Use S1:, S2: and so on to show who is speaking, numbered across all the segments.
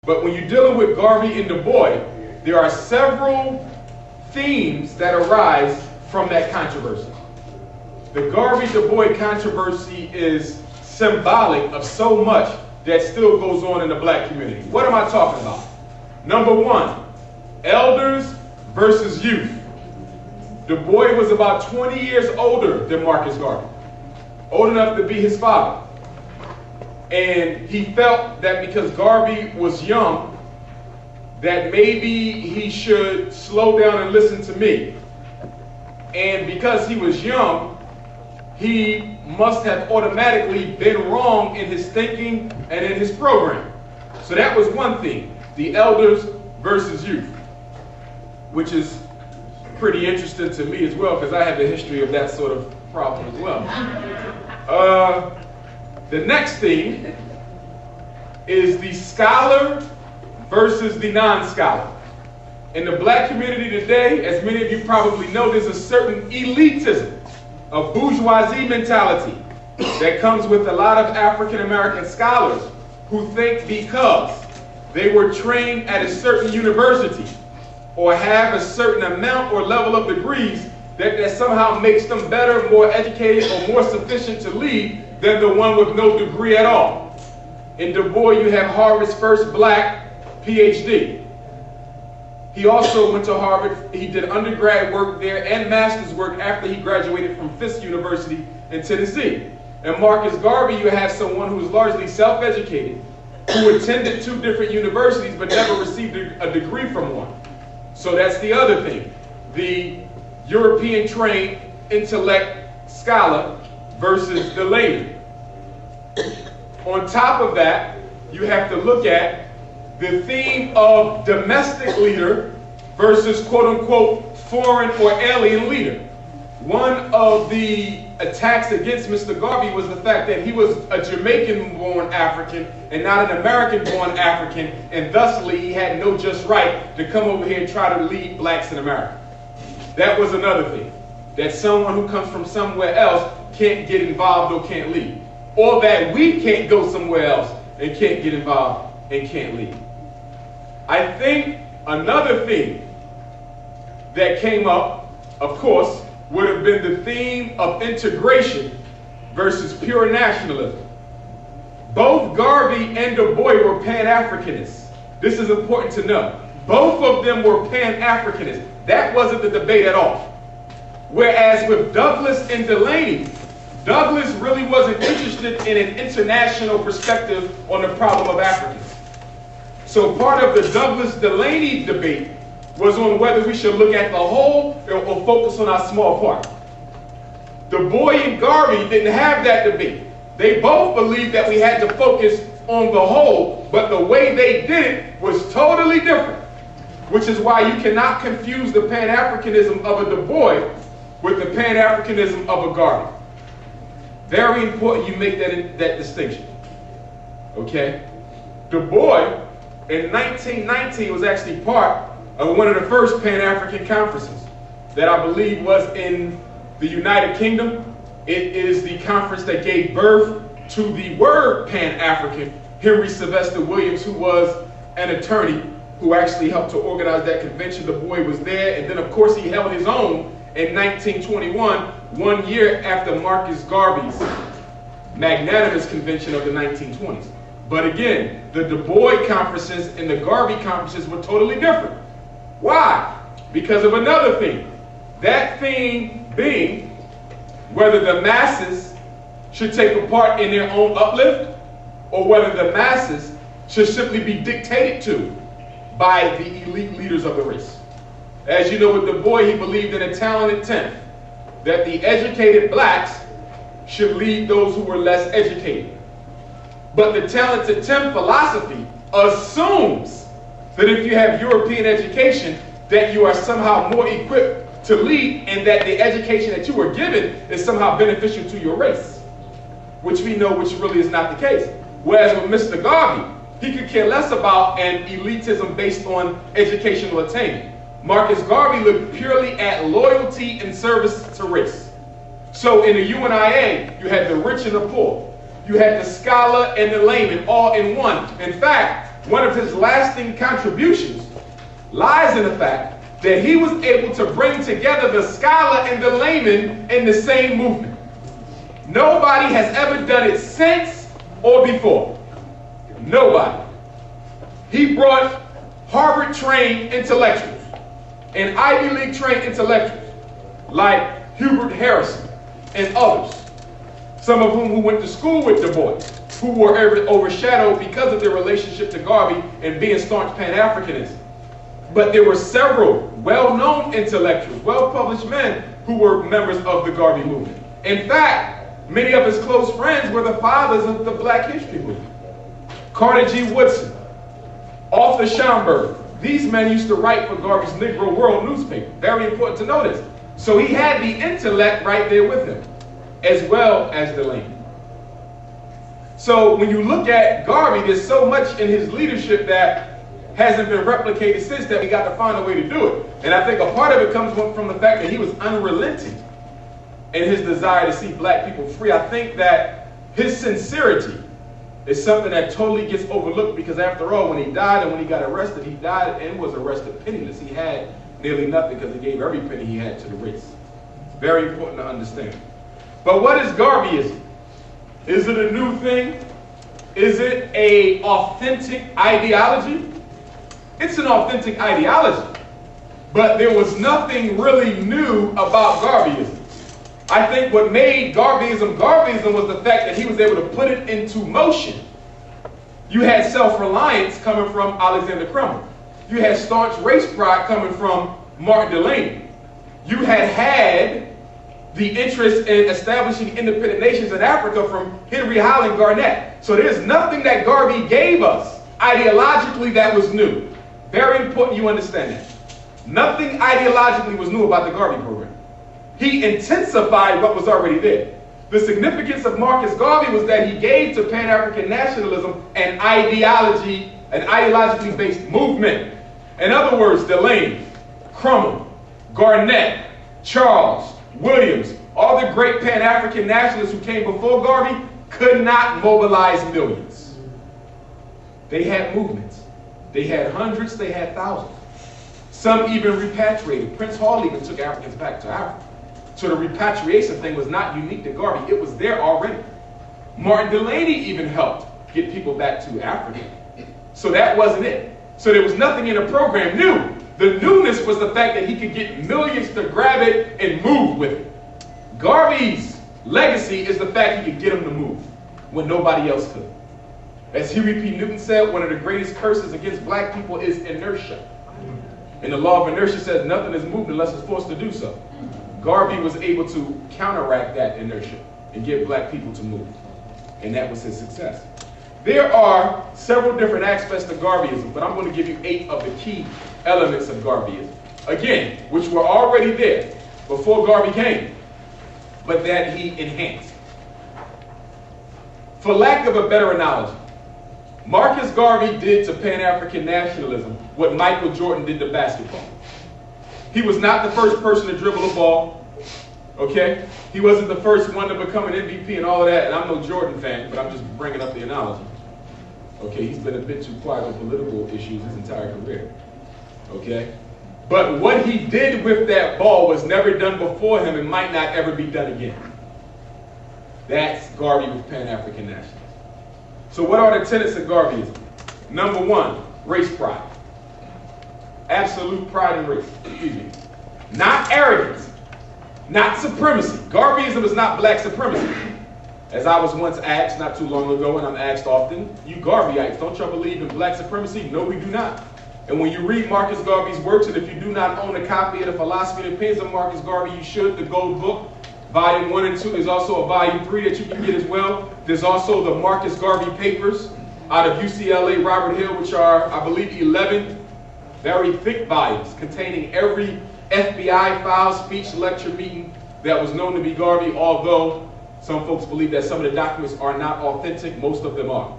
S1: But when you're dealing with Garvey and Du Bois, there are several themes that arise from that controversy. The Garvey-Du Bois controversy is symbolic of so much that still goes on in the black community. What am I talking about? Number one, elders versus youth. Du Bois was about 20 years older than Marcus Garvey, old enough to be his father. And he felt that because Garvey was young, that maybe he should slow down and listen to me. And because he was young, he must have automatically been wrong in his thinking and in his program. So that was one thing, the elders versus youth, which is pretty interesting to me as well, because I have a history of that sort of problem as well. The next thing is the scholar versus the non-scholar. In the black community today, as many of you probably know, there's a certain elitism, a bourgeoisie mentality that comes with a lot of African American scholars who think because they were trained at a certain university or have a certain amount or level of degrees that somehow makes them better, more educated, or more sufficient to lead than the one with no degree at all. In Du Bois, you have Harvard's first black PhD. He also went to Harvard. He did undergrad work there and master's work after he graduated from Fisk University in Tennessee. And Marcus Garvey, you have someone who is largely self-educated, who attended 2 different universities but never received a degree from one. So that's the other thing. The European-trained intellect scholar versus the layman. On top of that, you have to look at the theme of domestic leader versus quote-unquote foreign or alien leader. One of the attacks against Mr. Garvey was the fact that he was a Jamaican-born African and not an American-born African, and thusly he had no just right to come over here and try to lead blacks in America. That was another thing, that someone who comes from somewhere else can't get involved or can't lead, or that we can't go somewhere else and can't get involved and can't lead. I think another thing that came up, of course, would have been the theme of integration versus pure nationalism. Both Garvey and Du Bois were Pan-Africanists. This is important to know. Both of them were Pan-Africanists. That wasn't the debate at all. Whereas with Douglass and Delaney, Douglass really wasn't interested in an international perspective on the problem of Africans. So part of the Douglass-Delaney debate was on whether we should look at the whole or focus on our small part. Du Bois and Garvey didn't have that debate. They both believed that we had to focus on the whole, but the way they did it was totally different, which is why you cannot confuse the Pan-Africanism of a Du Bois with the Pan-Africanism of a Garvey. Very important you make that distinction, okay? Du Bois, in 1919, was actually part of one of the first Pan-African conferences that I believe was in the United Kingdom. It is the conference that gave birth to the word Pan-African. Henry Sylvester Williams, who was an attorney who actually helped to organize that convention. Du Bois was there, and then of course he held his own in 1921, 1 year after Marcus Garvey's magnanimous convention of the 1920s. But again, the Du Bois conferences and the Garvey conferences were totally different. Why? Because of another theme. That theme being whether the masses should take a part in their own uplift or whether the masses should simply be dictated to by the elite leaders of the race. As you know, with Du Bois, he believed in a talented tenth, that the educated blacks should lead those who were less educated. But the talented tenth philosophy assumes that if you have European education, that you are somehow more equipped to lead and that the education that you were given is somehow beneficial to your race, which we know which really is not the case. Whereas with Mr. Garvey, he could care less about an elitism based on educational attainment. Marcus Garvey looked purely at loyalty and service to race. So in the UNIA, you had the rich and the poor. You had the scholar and the layman all in one. In fact, one of his lasting contributions lies in the fact that he was able to bring together the scholar and the layman in the same movement. Nobody has ever done it since or before. Nobody. He brought Harvard-trained intellectuals and Ivy League-trained intellectuals like Hubert Harrison and others, some of whom who went to school with Du Bois, who were overshadowed because of their relationship to Garvey and being staunch Pan-Africanists. But there were several well-known intellectuals, well-published men who were members of the Garvey movement. In fact, many of his close friends were the fathers of the Black History movement. Carter G. Woodson, Arthur Schomburg. These men used to write for Garvey's Negro World newspaper. Very important to notice. So he had the intellect right there with him, as well as the layman. So when you look at Garvey, there's so much in his leadership that hasn't been replicated since that we got to find a way to do it. And I think a part of it comes from the fact that he was unrelenting in his desire to see black people free. I think that his sincerity is something that totally gets overlooked because after all, when he died and when he got arrested, he died and was arrested penniless. He had nearly nothing because he gave every penny he had to the race. Very important to understand. But what is Garveyism? Is it a new thing? Is it an authentic ideology? It's an authentic ideology. But there was nothing really new about Garveyism. I think what made Garveyism was the fact that he was able to put it into motion. You had self-reliance coming from Alexander Crummell. You had staunch race pride coming from Martin Delany. You had the interest in establishing independent nations in Africa from Henry Highland Garnett. So there's nothing that Garvey gave us ideologically that was new. Very important you understand that. Nothing ideologically was new about the Garvey program. He intensified what was already there. The significance of Marcus Garvey was that he gave to Pan-African nationalism an ideology, an ideologically based movement. In other words, Delany, Crummell, Garnett, Charles, Williams, all the great Pan-African nationalists who came before Garvey could not mobilize millions. They had movements. They had hundreds, they had thousands. Some even repatriated. Prince Hall even took Africans back to Africa. So the repatriation thing was not unique to Garvey. It was there already. Martin Delany even helped get people back to Africa. So that wasn't it. So there was nothing in the program new. The newness was the fact that he could get millions to grab it and move with it. Garvey's legacy is the fact he could get them to move when nobody else could. As Huey P. Newton said, one of the greatest curses against black people is inertia. And the law of inertia says nothing is moved unless it's forced to do so. Garvey was able to counteract that inertia and get black people to move. And that was his success. There are several different aspects to Garveyism, but I'm going to give you 8 of the key elements of Garveyism. Again, which were already there before Garvey came, but that he enhanced. For lack of a better analogy, Marcus Garvey did to Pan-African nationalism what Michael Jordan did to basketball. He was not the first person to dribble a ball, okay? He wasn't the first one to become an MVP and all of that, and I'm no Jordan fan, but I'm just bringing up the analogy. Okay, he's been a bit too quiet on political issues his entire career, okay? But what he did with that ball was never done before him and might not ever be done again. That's Garvey with Pan-African nationalism. So what are the tenets of Garveyism? Number 1, race pride. Absolute pride in race, excuse me. Not arrogance, not supremacy. Garveyism is not black supremacy. As I was once asked not too long ago, and I'm asked often, you Garveyites, don't y'all believe in black supremacy? No, we do not. And when you read Marcus Garvey's works, and if you do not own a copy of the Philosophy and Opinions of Marcus Garvey, you should. The Gold Book, Volume 1 and 2. There's also a Volume 3 that you can get as well. There's also the Marcus Garvey Papers out of UCLA, Robert Hill, which are, I believe, 11 very thick volumes containing every FBI file, speech, lecture, meeting that was known to be Garvey, although some folks believe that some of the documents are not authentic. Most of them are.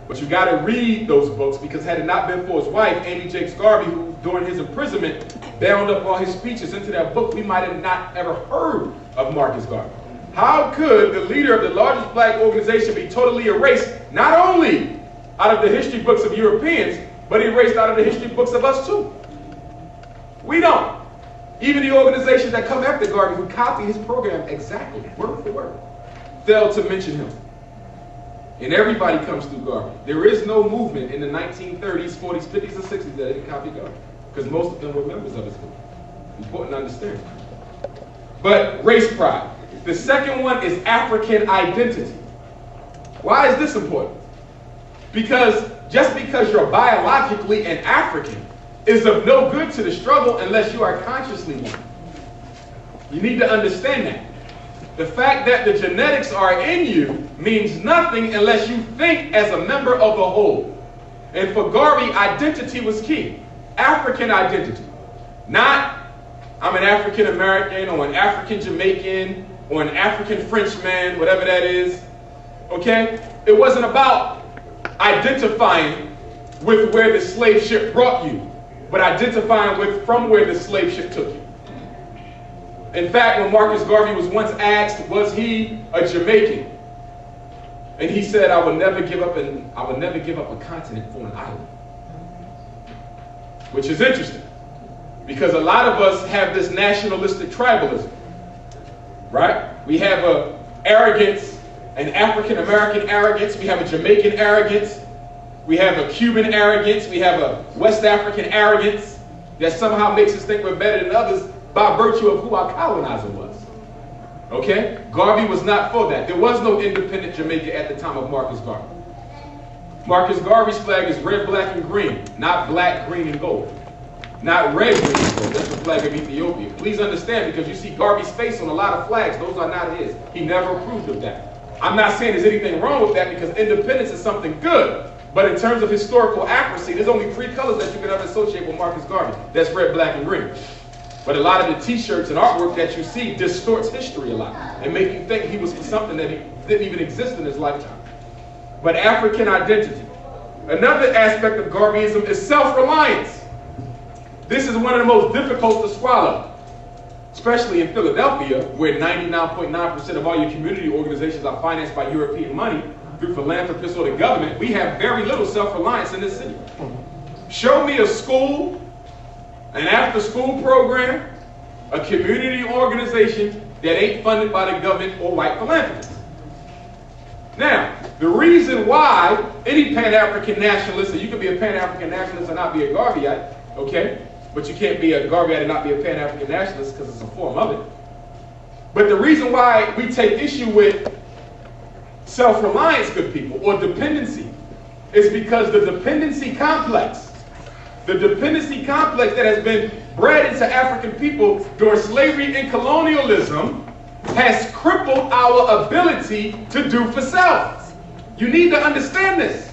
S1: But you got to read those books, because had it not been for his wife, Amy Jakes Garvey, who during his imprisonment bound up all his speeches into that book, we might have not ever heard of Marcus Garvey. How could the leader of the largest black organization be totally erased, not only out of the history books of Europeans, but erased out of the history books of us too. We don't. Even the organizations that come after Garvey, who copy his program exactly, word for word, fail to mention him. And everybody comes through Garvey. There is no movement in the 1930s, 40s, 50s, and 60s that didn't copy Garvey, because most of them were members of his movement. Important to understand. But race pride. The second one is African identity. Why is this important? Because just because you're biologically an African is of no good to the struggle unless you are consciously one. You need to understand that. The fact that the genetics are in you means nothing unless you think as a member of the whole. And for Garvey, identity was key. African identity. Not, I'm an African American or an African Jamaican or an African Frenchman, whatever that is. Okay? It wasn't about identifying with where the slave ship brought you, but identifying with from where the slave ship took you. In fact, when Marcus Garvey was once asked, was he a Jamaican? And he said, I would never give up a continent for an island. Which is interesting, because a lot of us have this nationalistic tribalism, right? We have a arrogance, an African American arrogance, we have a Jamaican arrogance, we have a Cuban arrogance, we have a West African arrogance that somehow makes us think we're better than others by virtue of who our colonizer was. Okay? Garvey was not for that. There was no independent Jamaica at the time of Marcus Garvey. Marcus Garvey's flag is red, black, and green, not black, green, and gold. Not red, green, and gold. That's the flag of Ethiopia. Please understand, because you see Garvey's face on a lot of flags. Those are not his. He never approved of that. I'm not saying there's anything wrong with that, because independence is something good. But in terms of historical accuracy, there's only 3 colors that you can ever associate with Marcus Garvey. That's red, black, and green. But a lot of the t-shirts and artwork that you see distorts history a lot and make you think he was for something that he didn't even exist in his lifetime. But African identity. Another aspect of Garveyism is self-reliance. This is one of the most difficult to swallow, especially in Philadelphia, where 99.9% of all your community organizations are financed by European money through philanthropists or the government. We have very little self-reliance in this city. Show me a school, an after-school program, a community organization that ain't funded by the government or white philanthropists. Now, the reason why any Pan-African nationalist, and you can be a Pan-African nationalist and not be a Garveyite, okay? But you can't be a Garveyite and not be a Pan-African nationalist because it's a form of it. But the reason why we take issue with self-reliance, good people, or dependency, is because the dependency complex that has been bred into African people during slavery and colonialism has crippled our ability to do for self. You need to understand this.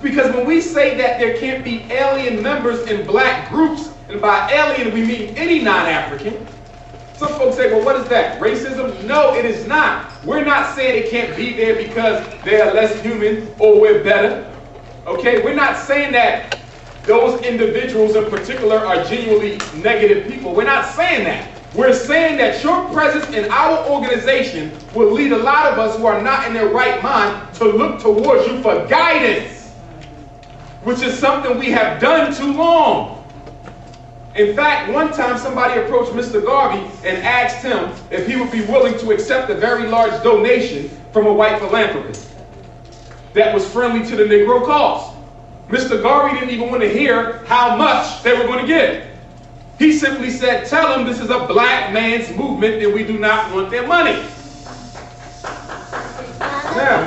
S1: Because when we say that there can't be alien members in black groups, and by alien we mean any non-African, some folks say, well, what is that? Racism? No, it is not. We're not saying it can't be there because they're less human or we're better. Okay? We're not saying that those individuals in particular are genuinely negative people. We're not saying that. We're saying that your presence in our organization will lead a lot of us who are not in their right mind to look towards you for guidance, which is something we have done too long. In fact, one time somebody approached Mr. Garvey and asked him if he would be willing to accept a very large donation from a white philanthropist that was friendly to the Negro cause. Mr. Garvey didn't even want to hear how much they were going to give. He simply said, tell them this is a black man's movement and we do not want their money. Now,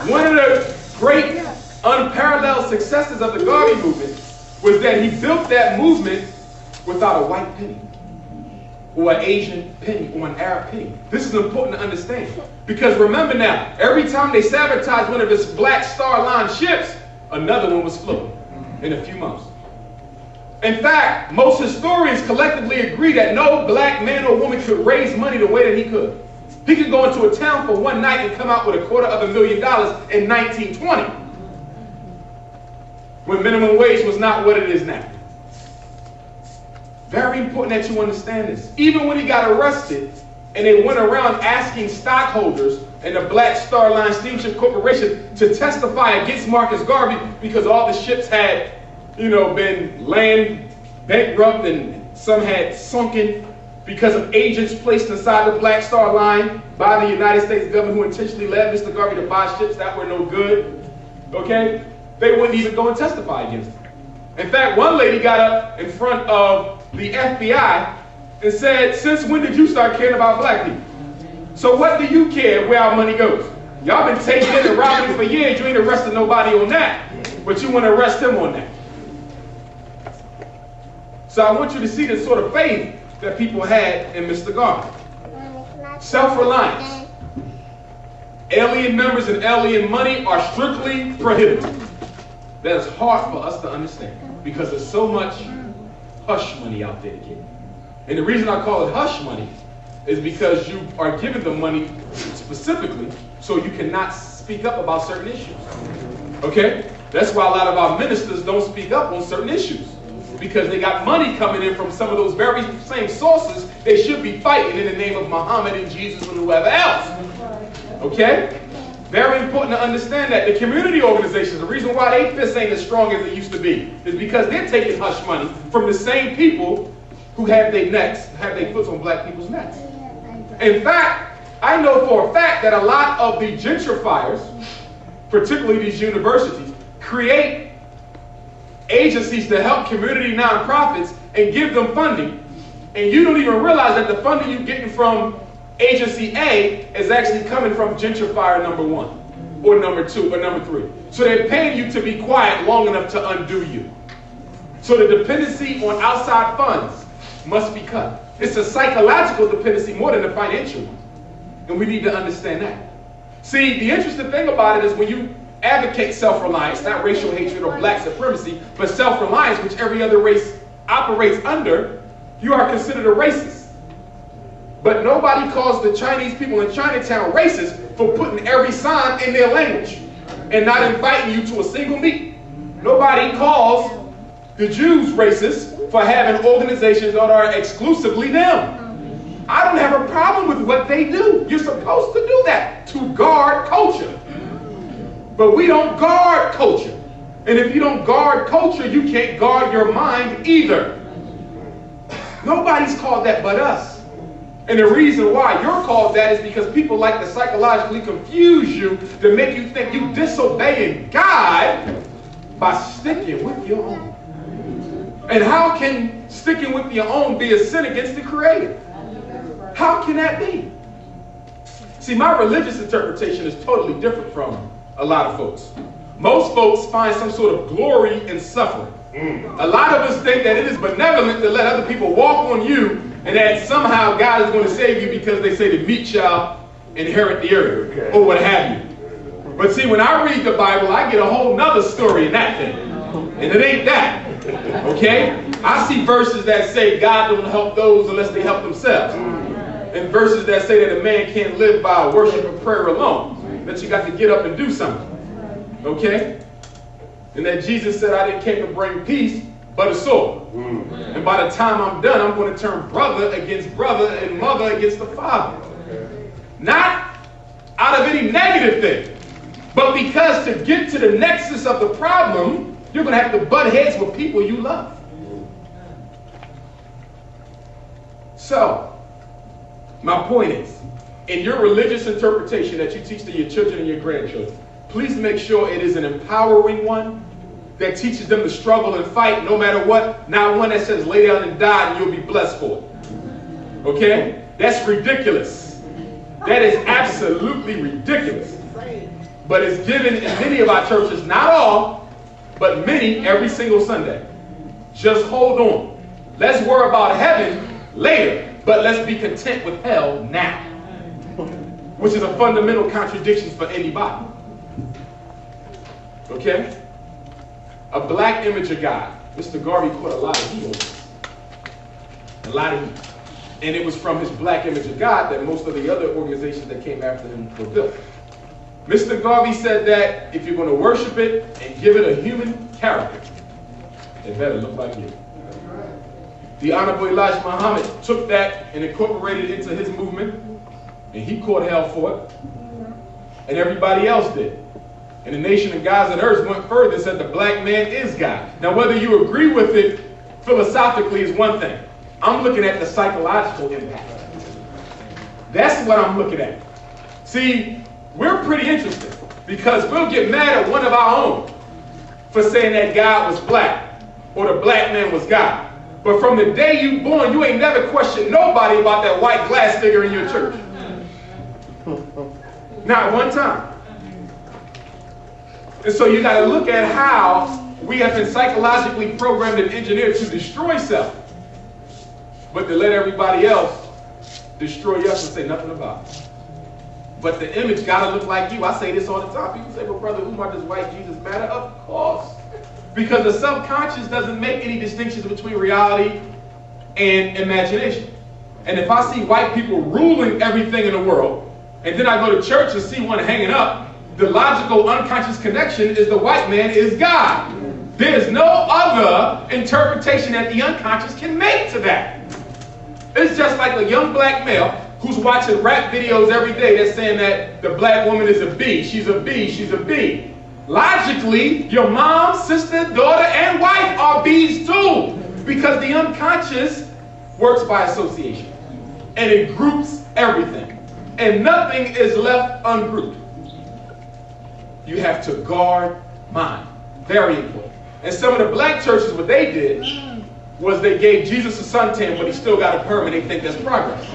S1: one of the great unparalleled successes of the Garvey movement was that he built that movement without a white penny, or an Asian penny, or an Arab penny. This is important to understand. Because remember now, every time they sabotaged one of his Black Star Line ships, another one was floating in a few months. In fact, most historians collectively agree that no black man or woman could raise money the way that he could. He could go into a town for one night and come out with $250,000 in 1920. When minimum wage was not what it is now. Very important that you understand this. Even when he got arrested and they went around asking stockholders and the Black Star Line Steamship Corporation to testify against Marcus Garvey because all the ships had, been land bankrupt and some had sunken because of agents placed inside the Black Star Line by the United States government who intentionally led Mr. Garvey to buy ships that were no good. Okay? They wouldn't even go and testify against him. In fact, one lady got up in front of the FBI and said, "Since when did you start caring about black people? So what do you care where our money goes? Y'all been taking it and robbing it for years. You ain't arrested nobody on that, but you want to arrest them on that." So I want you to see the sort of faith that people had in Mr. Garvey. Self-reliance. Alien members and alien money are strictly prohibited. That is hard for us to understand because there's so much hush money out there, kid. And the reason I call it hush money is because you are given the money specifically so you cannot speak up about certain issues. Okay? That's why a lot of our ministers don't speak up on certain issues, because they got money coming in from some of those very same sources they should be fighting in the name of Muhammad and Jesus and whoever else. Okay? Very important to understand that. The community organizations, the reason why they fists ain't as strong as it used to be is because they're taking hush money from the same people who have their foot on black people's necks. In fact, I know for a fact that a lot of the gentrifiers, particularly these universities, create agencies to help community nonprofits and give them funding. And you don't even realize that the funding you're getting from agency A is actually coming from gentrifier number 1, or number 2, or number 3. So they're paying you to be quiet long enough to undo you. So the dependency on outside funds must be cut. It's a psychological dependency more than a financial one. And we need to understand that. See, the interesting thing about it is when you advocate self-reliance, not racial hatred or black supremacy, but self-reliance, which every other race operates under, you are considered a racist. But nobody calls the Chinese people in Chinatown racist for putting every sign in their language and not inviting you to a single meeting. Nobody calls the Jews racist for having organizations that are exclusively them. I don't have a problem with what they do. You're supposed to do that to guard culture. But we don't guard culture. And if you don't guard culture, you can't guard your mind either. Nobody's called that but us. And the reason why you're called that is because people like to psychologically confuse you to make you think you disobeying God by sticking with your own. And how can sticking with your own be a sin against the Creator? How can that be? See, my religious interpretation is totally different from a lot of folks. Most folks find some sort of glory in suffering. A lot of us think that it is benevolent to let other people walk on you and that somehow God is going to save you because they say the meek shall inherit the earth, or what have you. But see, when I read the Bible, I get a whole nother story in that thing. And it ain't that. Okay? I see verses that say God don't help those unless they help themselves. And verses that say that a man can't live by worship and prayer alone. That you got to get up and do something. Okay? And that Jesus said, I didn't came to bring peace, but a sword. And by the time I'm done, I'm going to turn brother against brother and mother against the father. Not out of any negative thing, but because to get to the nexus of the problem, you're going to have to butt heads with people you love. So, my point is, in your religious interpretation that you teach to your children and your grandchildren, please make sure it is an empowering one that teaches them to struggle and fight no matter what, not one that says lay down and die and you'll be blessed for it. Okay? That's ridiculous. That is absolutely ridiculous. But it's given in many of our churches, not all, but many every single Sunday. Just hold on. Let's worry about heaven later, but let's be content with hell now. Which is a fundamental contradiction for anybody. Okay? A black image of God. Mr. Garvey caught a lot of heat on this. A lot of heat. And it was from his black image of God that most of the other organizations that came after him were built. Mr. Garvey said that if you're going to worship it and give it a human character, it better look like you. The Honorable Elijah Muhammad took that and incorporated it into his movement, and he caught hell for it. and everybody else did. And the nation of gods and earth went further and said the black man is God. Now, whether you agree with it philosophically is one thing. I'm looking at the psychological impact. That's what I'm looking at. See, we're pretty interested because we'll get mad at one of our own for saying that God was black or the black man was God. But from the day you born, you ain't never questioned nobody about that white glass figure in your church. Not one time. And so you got to look at how we have been psychologically programmed and engineered to destroy self, but to let everybody else destroy us and say nothing about it. But the image got to look like you. I say this all the time. People say, well, Brother Umar, does white Jesus matter? Of course. Because the subconscious doesn't make any distinctions between reality and imagination. And if I see white people ruling everything in the world, and then I go to church and see one hanging up, the logical unconscious connection is the white man is God. There's no other interpretation that the unconscious can make to that. It's just like a young black male who's watching rap videos every day that's saying that the black woman is a B. She's a B. She's a B. Logically, your mom, sister, daughter, and wife are B's too. Because the unconscious works by association. And it groups everything. And nothing is left ungrouped. You have to guard mind. Very important. And some of the black churches, what they did was they gave Jesus a suntan, but he still got a perm, and they think that's progress.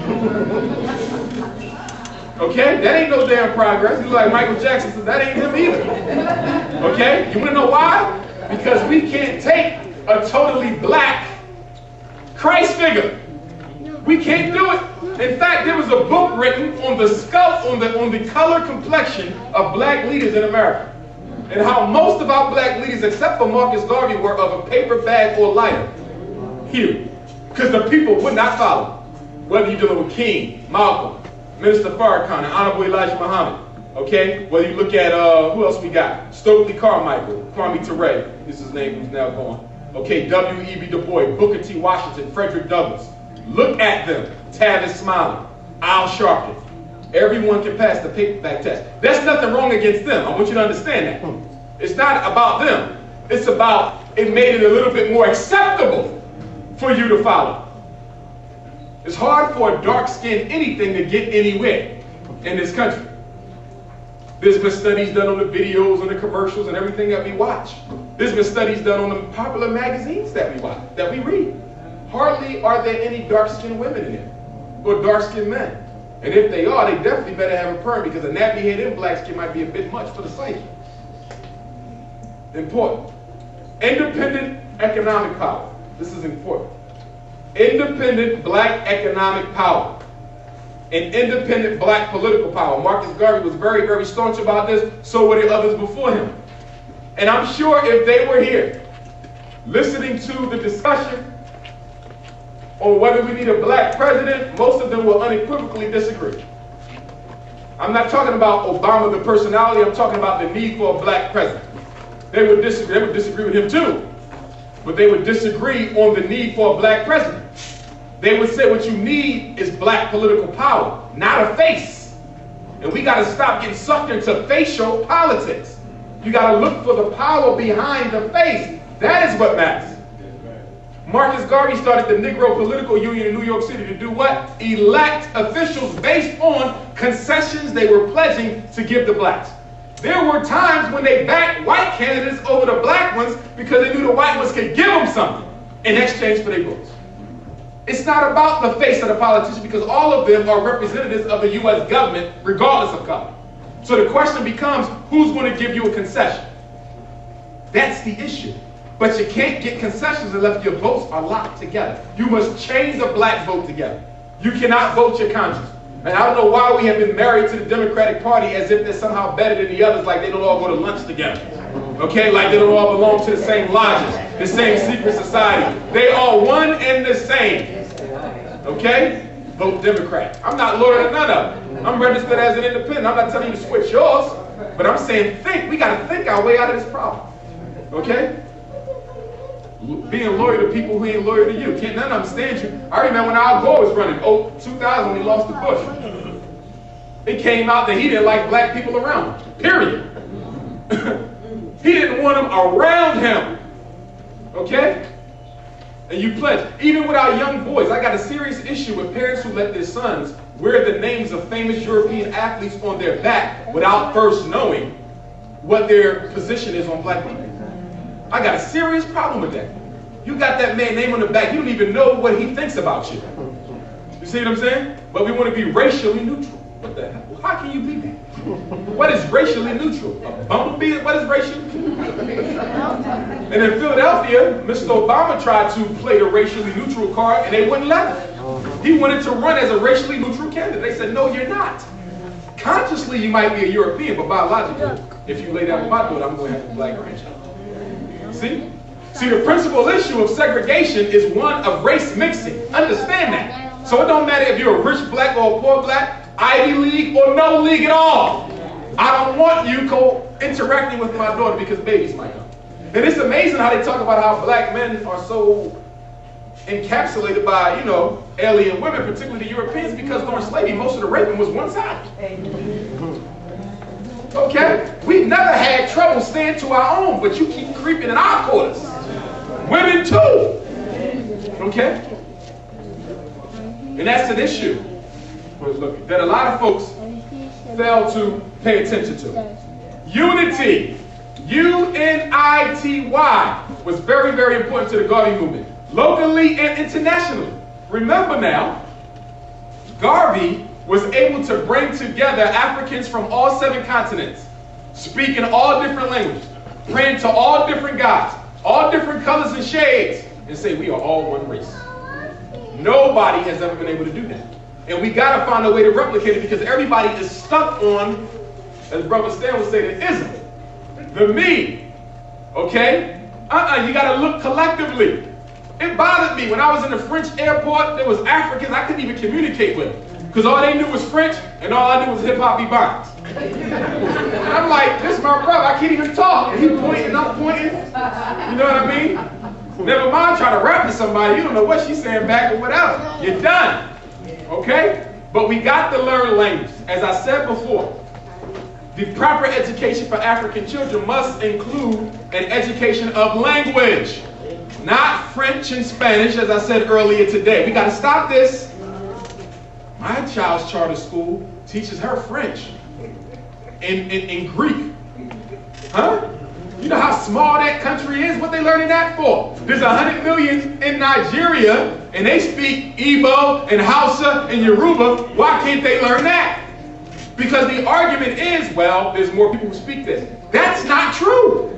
S1: Okay? That ain't no damn progress. You like Michael Jackson says, that ain't him either. Okay? You want to know why? Because we can't take a totally black Christ figure. We can't do it. In fact, there was a book written on the color complexion of black leaders in America. And how most of our black leaders, except for Marcus Garvey, were of a paper bag or lighter hue. Because the people would not follow. Whether you're dealing with King, Malcolm, Minister Farrakhan, and Honorable Elijah Muhammad. Okay? Whether you look at, who else we got? Stokely Carmichael, Kwame Ture, this is his name, who's now gone. Okay, W.E.B. Du Bois, Booker T. Washington, Frederick Douglass. Look at them. Tavis Smiley, Al Sharpton. Everyone can pass the paperback test. There's nothing wrong against them. I want you to understand that. It's not about them. It's about it made it a little bit more acceptable for you to follow. It's hard for a dark-skinned anything to get anywhere in this country. There's been studies done on the videos, on the commercials, and everything that we watch. There's been studies done on the popular magazines that we watch, that we read. Hardly are there any dark-skinned women in it, or dark-skinned men. And if they are, they definitely better have a perm, because a nappy head in black skin might be a bit much for the psyche. Important. Independent economic power. This is important. Independent black economic power. And independent black political power. Marcus Garvey was very, very staunch about this. So were the others before him. And I'm sure if they were here, listening to the discussion on whether we need a black president, most of them will unequivocally disagree. I'm not talking about Obama, the personality. I'm talking about the need for a black president. They would disagree with him too. But they would disagree on the need for a black president. They would say what you need is black political power, not a face. And we got to stop getting sucked into facial politics. You got to look for the power behind the face. That is what matters. Marcus Garvey started the Negro Political Union in New York City to do what? Elect officials based on concessions they were pledging to give the blacks. There were times when they backed white candidates over the black ones because they knew the white ones could give them something in exchange for their votes. It's not about the face of the politician, because all of them are representatives of the U.S. government regardless of color. So the question becomes, who's going to give you a concession? That's the issue. But you can't get concessions unless your votes are locked together. You must chain the black vote together. You cannot vote your conscience. And I don't know why we have been married to the Democratic Party as if they're somehow better than the others, like they don't all go to lunch together. Okay, like they don't all belong to the same lodges, the same secret society. They are one and the same. Okay? Vote Democrat. I'm not loyal to none of them. I'm registered as an independent. I'm not telling you to switch yours, but I'm saying think. We got to think our way out of this problem. Okay? Being loyal to people who ain't loyal to you. Can't none of them understand you. I remember when Al Gore was running, 2000, when he lost to Bush. It came out that he didn't like black people around him, period. He didn't want them around him, okay? And you pledge. Even with our young boys, I got a serious issue with parents who let their sons wear the names of famous European athletes on their back without first knowing what their position is on black people. I got a serious problem with that. You got that man's name on the back, you don't even know what he thinks about you. You see what I'm saying? But we want to be racially neutral. What the hell? How can you be that? What is racially neutral? A bumblebee? What is racially neutral? And in Philadelphia, Mr. Obama tried to play the racially neutral card and they wouldn't let him. He wanted to run as a racially neutral candidate. They said, no, you're not. Consciously, you might be a European, but biologically, if you lay down with my daughter, I'm going to have a black grandchild. See? See, the principal issue of segregation is one of race mixing. Understand that. So it don't matter if you're a rich black or a poor black, Ivy League or no league at all. I don't want you interacting with my daughter because babies might come. And it's amazing how they talk about how black men are so encapsulated by, alien women, particularly the Europeans, because during slavery, most of the raping was one side. Okay? We've never had trouble staying to our own, but you keep creeping in our quarters. Women too. Okay? And that's an issue that a lot of folks fail to pay attention to. Unity. U-N-I-T-Y was very, very important to the Garvey movement, locally and internationally. Remember now, Garvey was able to bring together Africans from all 7 continents, speaking all different languages, praying to all different gods, all different colors and shades, and say we are all one race. Nobody has ever been able to do that. And we got to find a way to replicate it because everybody is stuck on, as Brother Stan would say, the ism, the me. Okay? You got to look collectively. It bothered me when I was in the French airport, there was Africans I couldn't even communicate with because all they knew was French and all I knew was hip-hop B.A.M.N. And I'm like, this is my brother, I can't even talk. And he pointing, I'm pointing. You know what I mean? Never mind trying to rap to somebody, you don't know what she's saying back or whatever. You're done. Okay? But we got to learn language. As I said before, the proper education for African children must include an education of language, not French and Spanish, as I said earlier today. We got to stop this. My child's charter school teaches her French and Greek. Huh? You know how small that country is? What they learning that for? There's 100 million in Nigeria, and they speak Igbo and Hausa and Yoruba. Why can't they learn that? Because the argument is, well, there's more people who speak this. That's not true.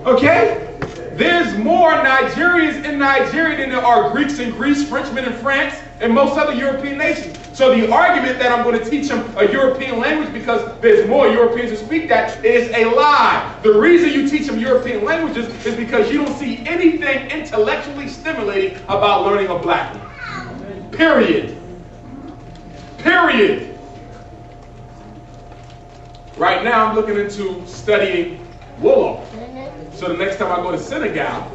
S1: Okay? There's more Nigerians in Nigeria than there are Greeks in Greece, Frenchmen in France, and most other European nations. So the argument that I'm going to teach them a European language because there's more Europeans who speak that is a lie. The reason you teach them European languages is because you don't see anything intellectually stimulating about learning a black one. Period. Period. Right now I'm looking into studying Wolof. So the next time I go to Senegal,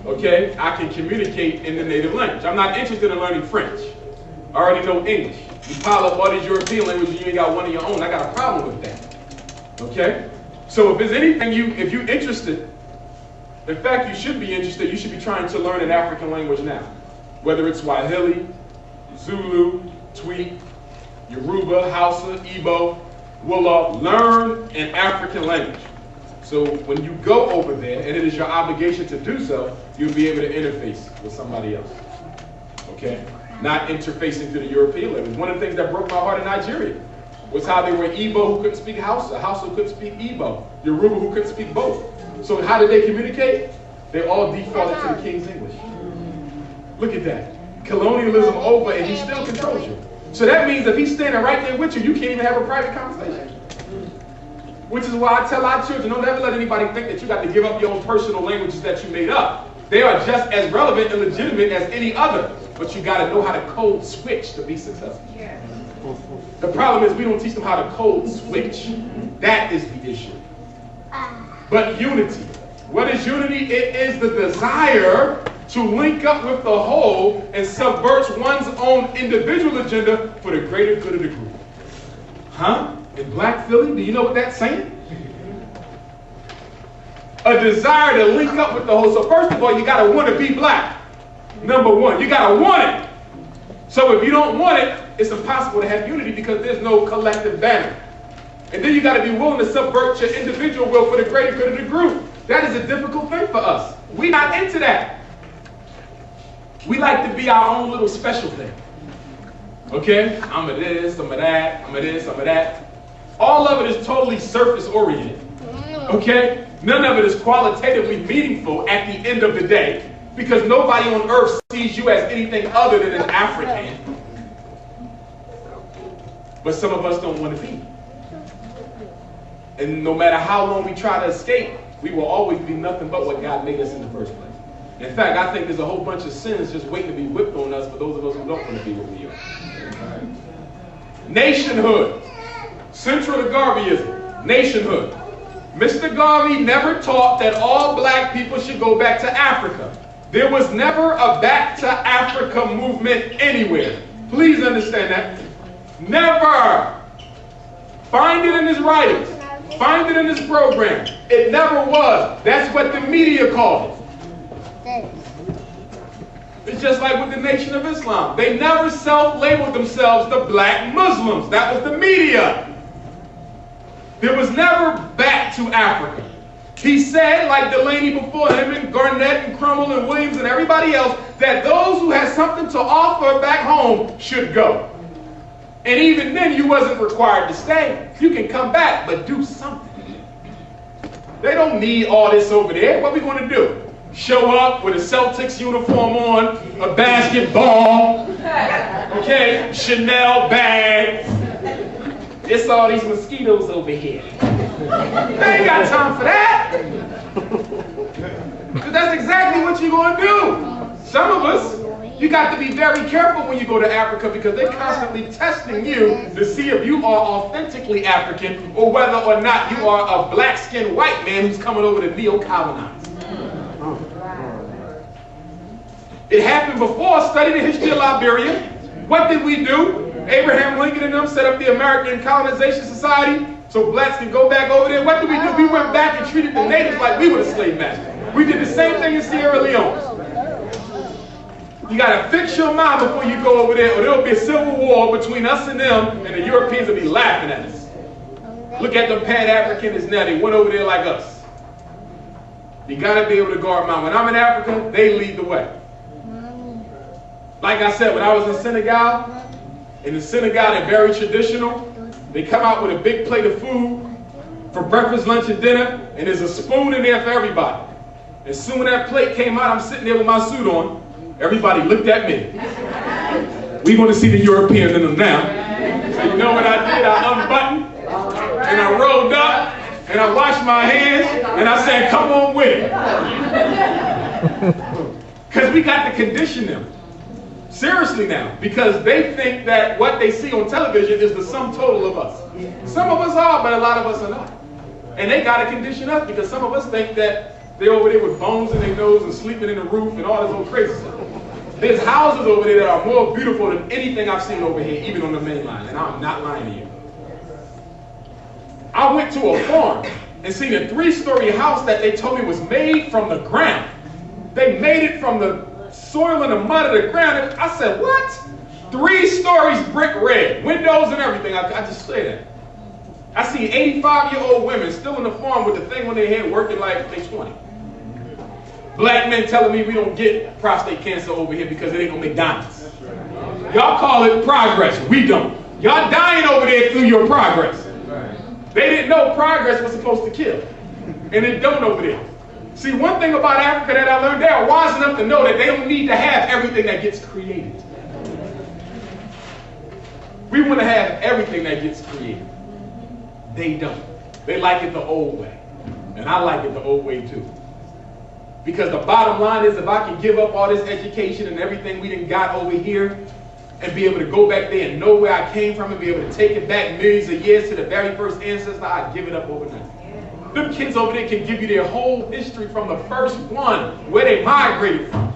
S1: okay, I can communicate in the native language. I'm not interested in learning French. I already know English. You pile up all these European languages, you ain't got one of your own. I got a problem with that. Okay? So if there's anything if you're interested, in fact, you should be interested, you should be trying to learn an African language now. Whether it's Swahili, Zulu, Twi, Yoruba, Hausa, Igbo, Wolof, learn an African language. So when you go over there, and it is your obligation to do so, you'll be able to interface with somebody else. Okay? Not interfacing to the European language. One of the things that broke my heart in Nigeria was how they were Igbo who couldn't speak Hausa, Hausa who couldn't speak Igbo, Yoruba who couldn't speak both. So how did they communicate? They all defaulted to the King's English. Look at that. Colonialism over and he still controls you. So that means if he's standing right there with you, you can't even have a private conversation. Which is why I tell our children, don't ever let anybody think that you got to give up your own personal languages that you made up. They are just as relevant and legitimate as any other. But you got to know how to code switch to be successful. Yeah. The problem is we don't teach them how to code switch. That is the issue. But unity. What is unity? It is the desire to link up with the whole and subvert one's own individual agenda for the greater good of the group. Huh? In Black Philly? Do you know what that's saying? A desire to link up with the whole. So first of all, you got to want to be black. Number one, you got to want it. So if you don't want it, it's impossible to have unity because there's no collective banner. And then you got to be willing to subvert your individual will for the greater good of the group. That is a difficult thing for us. We're not into that. We like to be our own little special thing. Okay? I'm a this, I'm a that, I'm a this, I'm a that. All of it is totally surface oriented. Okay? None of it is qualitatively meaningful at the end of the day because nobody on earth sees you as anything other than an African. But some of us don't want to be. And no matter how long we try to escape, we will always be nothing but what God made us in the first place. In fact, I think there's a whole bunch of sins just waiting to be whipped on us for those of us who don't want to be what we are. Nationhood. Central to Garveyism. Nationhood. Mr. Garvey never taught that all black people should go back to Africa. There was never a back to Africa movement anywhere. Please understand that. Never. Find it in his writings. Find it in his program. It never was. That's what the media called it. It's just like with the Nation of Islam. They never self-labeled themselves the black Muslims. That was the media. There was never back to Africa. He said, like Delaney before him and Garnett and Crummell and Williams and everybody else, that those who had something to offer back home should go. And even then, you wasn't required to stay. You can come back, but do something. They don't need all this over there. What are we going to do? Show up with a Celtics uniform on, a basketball, okay, Chanel bag. It's all these mosquitoes over here. They ain't got time for that. Because that's exactly what you're going to do. Some of us, you got to be very careful when you go to Africa because they're constantly testing you to see if you are authentically African or whether or not you are a black-skinned white man who's coming over to neo-colonize. It happened before. Study the history of Liberia. What did we do? Abraham Lincoln and them set up the American Colonization Society so blacks can go back over there. What did we do? We went back and treated the natives like we were the slave masters. We did the same thing in Sierra Leone. You got to fix your mind before you go over there or there'll be a civil war between us and them and the Europeans will be laughing at us. Look at the Pan-Africanists now. They went over there like us. You got to be able to guard mine. When I'm in Africa, they lead the way. Like I said, when I was in Senegal, they're very traditional. They come out with a big plate of food for breakfast, lunch, and dinner, and there's a spoon in there for everybody. As soon as that plate came out, I'm sitting there with my suit on. Everybody looked at me. We're going to see the Europeans in them now. So you know what I did? I unbuttoned, and I rolled up, and I washed my hands, and I said, come on with it. Because we got to condition them. Seriously now, because they think that what they see on television is the sum total of us. Some of us are, but a lot of us are not. And they got to condition us because some of us think that they're over there with bones in their nose and sleeping in the roof and all this old crazy stuff. There's houses over there that are more beautiful than anything I've seen over here, even on the main line, and I'm not lying to you. I went to a farm and seen a 3-story house that they told me was made from the ground. They made it from the soil and the mud of the ground. I said, what? 3 stories brick red, windows and everything. I just say that. I see 85-year-old women still in the farm with the thing on their head working like they're 20. Black men telling me we don't get prostate cancer over here because it ain't no McDonald's. Y'all call it progress. We don't. Y'all dying over there through your progress. They didn't know progress was supposed to kill. And it don't over there. See, one thing about Africa that I learned, they are wise enough to know that they don't need to have everything that gets created. We want to have everything that gets created. They don't. They like it the old way. And I like it the old way too. Because the bottom line is if I can give up all this education and everything we done got over here and be able to go back there and know where I came from and be able to take it back millions of years to the very first ancestor, I'd give it up overnight. Them kids over there can give you their whole history from the first one, where they migrated from.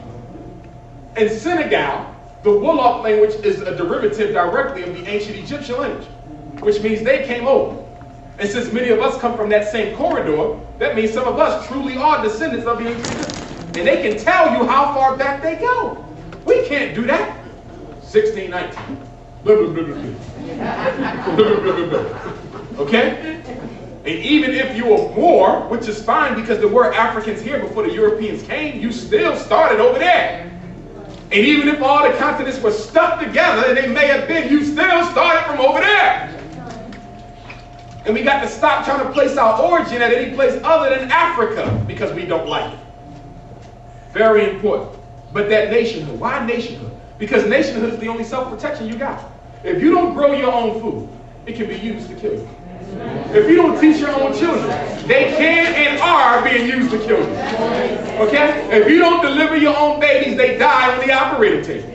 S1: In Senegal, the Wolof language is a derivative directly of the ancient Egyptian language. which means they came over. And since many of us come from that same corridor, that means some of us truly are descendants of the ancient. And they can tell you how far back they go. We can't do that. 1619. Blah, blah, blah, blah, blah. Blah, blah, blah, blah. Okay? And even if you were more, which is fine because there were Africans here before the Europeans came, you still started over there. And even if all the continents were stuck together, and they may have been, you still started from over there. And we got to stop trying to place our origin at any place other than Africa because we don't like it. Very important. But that nationhood, why nationhood? Because nationhood is the only self-protection you got. If you don't grow your own food, it can be used to kill you. If you don't teach your own children, they can and are being used to kill you. Okay? If you don't deliver your own babies, they die on the operating table.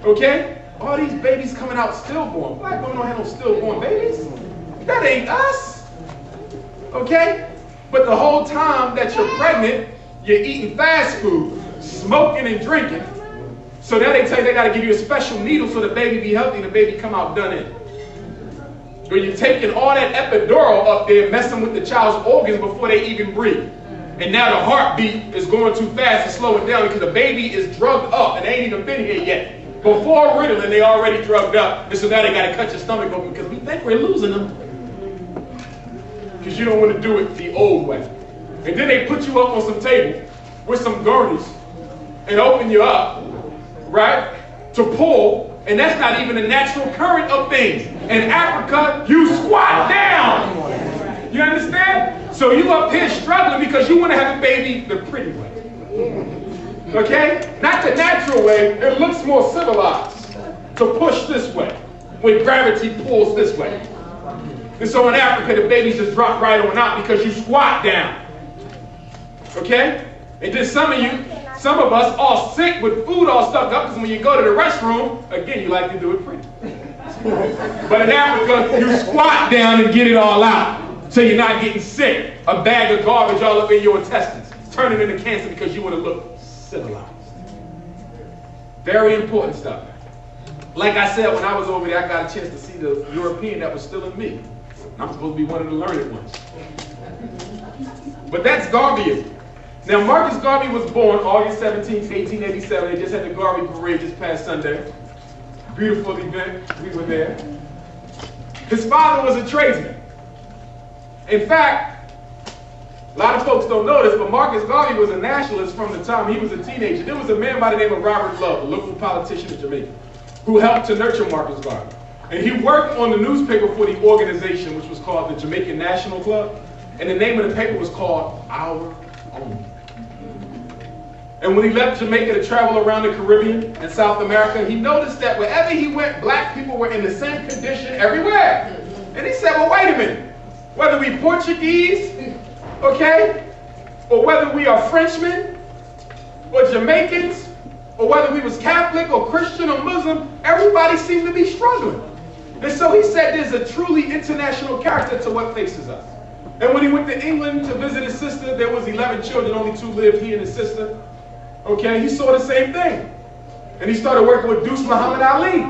S1: Okay? All these babies coming out stillborn. Black women don't have no stillborn babies. That ain't us. Okay? But the whole time that you're pregnant, you're eating fast food, smoking and drinking. So now they tell you they got to give you a special needle so the baby be healthy and the baby come out done in. Or you're taking all that epidural up there, messing with the child's organs before they even breathe. And now the heartbeat is going too fast to slow it down because the baby is drugged up and they ain't even been here yet. Before Ritalin, they already drugged up. And so now they got to cut your stomach open because we think we're losing them. Because you don't want to do it the old way. And then they put you up on some table with some gurneys and open you up, right, to pull. And that's not even the natural current of things. In Africa, you squat down. You understand? So you up here struggling because you want to have a baby the pretty way. Okay? Not the natural way. It looks more civilized to push this way when gravity pulls this way. And so in Africa, the babies just drop right on out because you squat down. Okay? And then some of us all sick with food all stuck up because when you go to the restroom, again, you like to do it pretty. But in Africa, you squat down and get it all out so you're not getting sick. A bag of garbage all up in your intestines. Turn it into cancer because you want to look civilized. Very important stuff. Like I said, when I was over there, I got a chance to see the European that was still in me. I'm supposed to be one of the learned ones. But that's Garveyism. Now, Marcus Garvey was born August 17, 1887. They just had the Garvey parade this past Sunday. Beautiful event. We were there. His father was a tradesman. In fact, a lot of folks don't know this, but Marcus Garvey was a nationalist from the time he was a teenager. There was a man by the name of Robert Love, a local politician in Jamaica, who helped to nurture Marcus Garvey. And he worked on the newspaper for the organization, which was called the Jamaican National Club. And the name of the paper was called Our Own. And when he left Jamaica to travel around the Caribbean and South America, he noticed that wherever he went, black people were in the same condition everywhere. And he said, well, wait a minute. Whether we Portuguese, okay, or whether we are Frenchmen, or Jamaicans, or whether we was Catholic or Christian or Muslim, everybody seemed to be struggling. And so he said there's a truly international character to what faces us. And when he went to England to visit his sister, there was 11 children, only 2 lived, he and his sister. Okay, he saw the same thing. And he started working with Deuce Muhammad Ali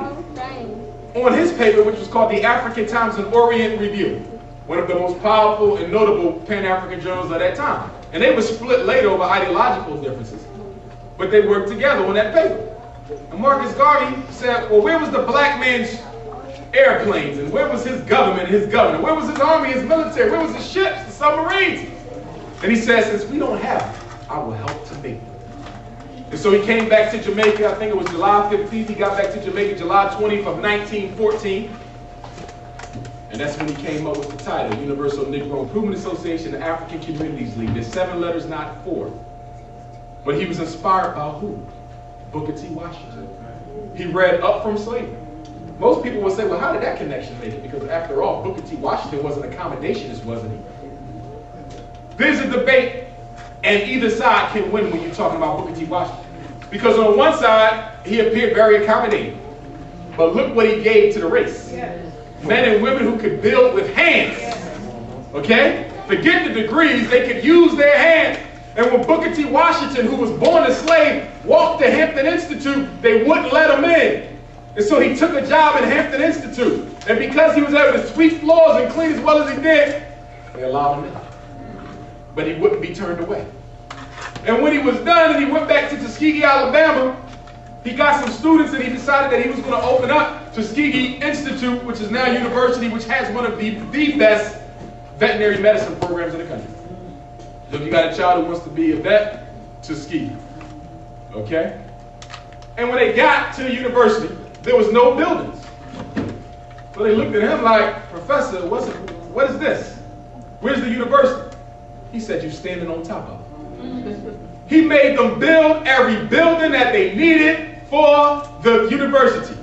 S1: on his paper, which was called the African Times and Orient Review, one of the most powerful and notable Pan-African journals of that time. And they were split later over ideological differences, but they worked together on that paper. And Marcus Garvey said, well, where was the black man's airplanes, and where was his government, his governor? Where was his army, his military? Where was his ships, the submarines? And he said, since we don't have them, I will help to make them. And so he came back to Jamaica, I think it was July 15th, he got back to Jamaica July 20th of 1914. And that's when he came up with the title, Universal Negro Improvement Association and African Communities League. There's 7 letters, not 4. But he was inspired by who? Booker T. Washington. He read Up From Slavery. Most people will say, well, how did that connection make it? Because after all, Booker T. Washington was an accommodationist, wasn't he? There's a debate, and either side can win when you're talking about Booker T. Washington. Because on one side, he appeared very accommodating. But look what he gave to the race. Men and women who could build with hands. Okay? Forget the degrees, they could use their hands. And when Booker T. Washington, who was born a slave, walked to Hampton Institute, they wouldn't let him in. And so he took a job at Hampton Institute. And because he was able to sweep floors and clean as well as he did, they allowed him in. But he wouldn't be turned away. And when he was done and he went back to Tuskegee, Alabama, he got some students and he decided that he was going to open up Tuskegee Institute, which is now a university, which has one of the best veterinary medicine programs in the country. So if you got a child who wants to be a vet, Tuskegee. Okay? And when they got to the university, there was no buildings. So they looked at him like, Professor, what is this? Where's the university? He said, you're standing on top of it. He made them build every building that they needed for the university.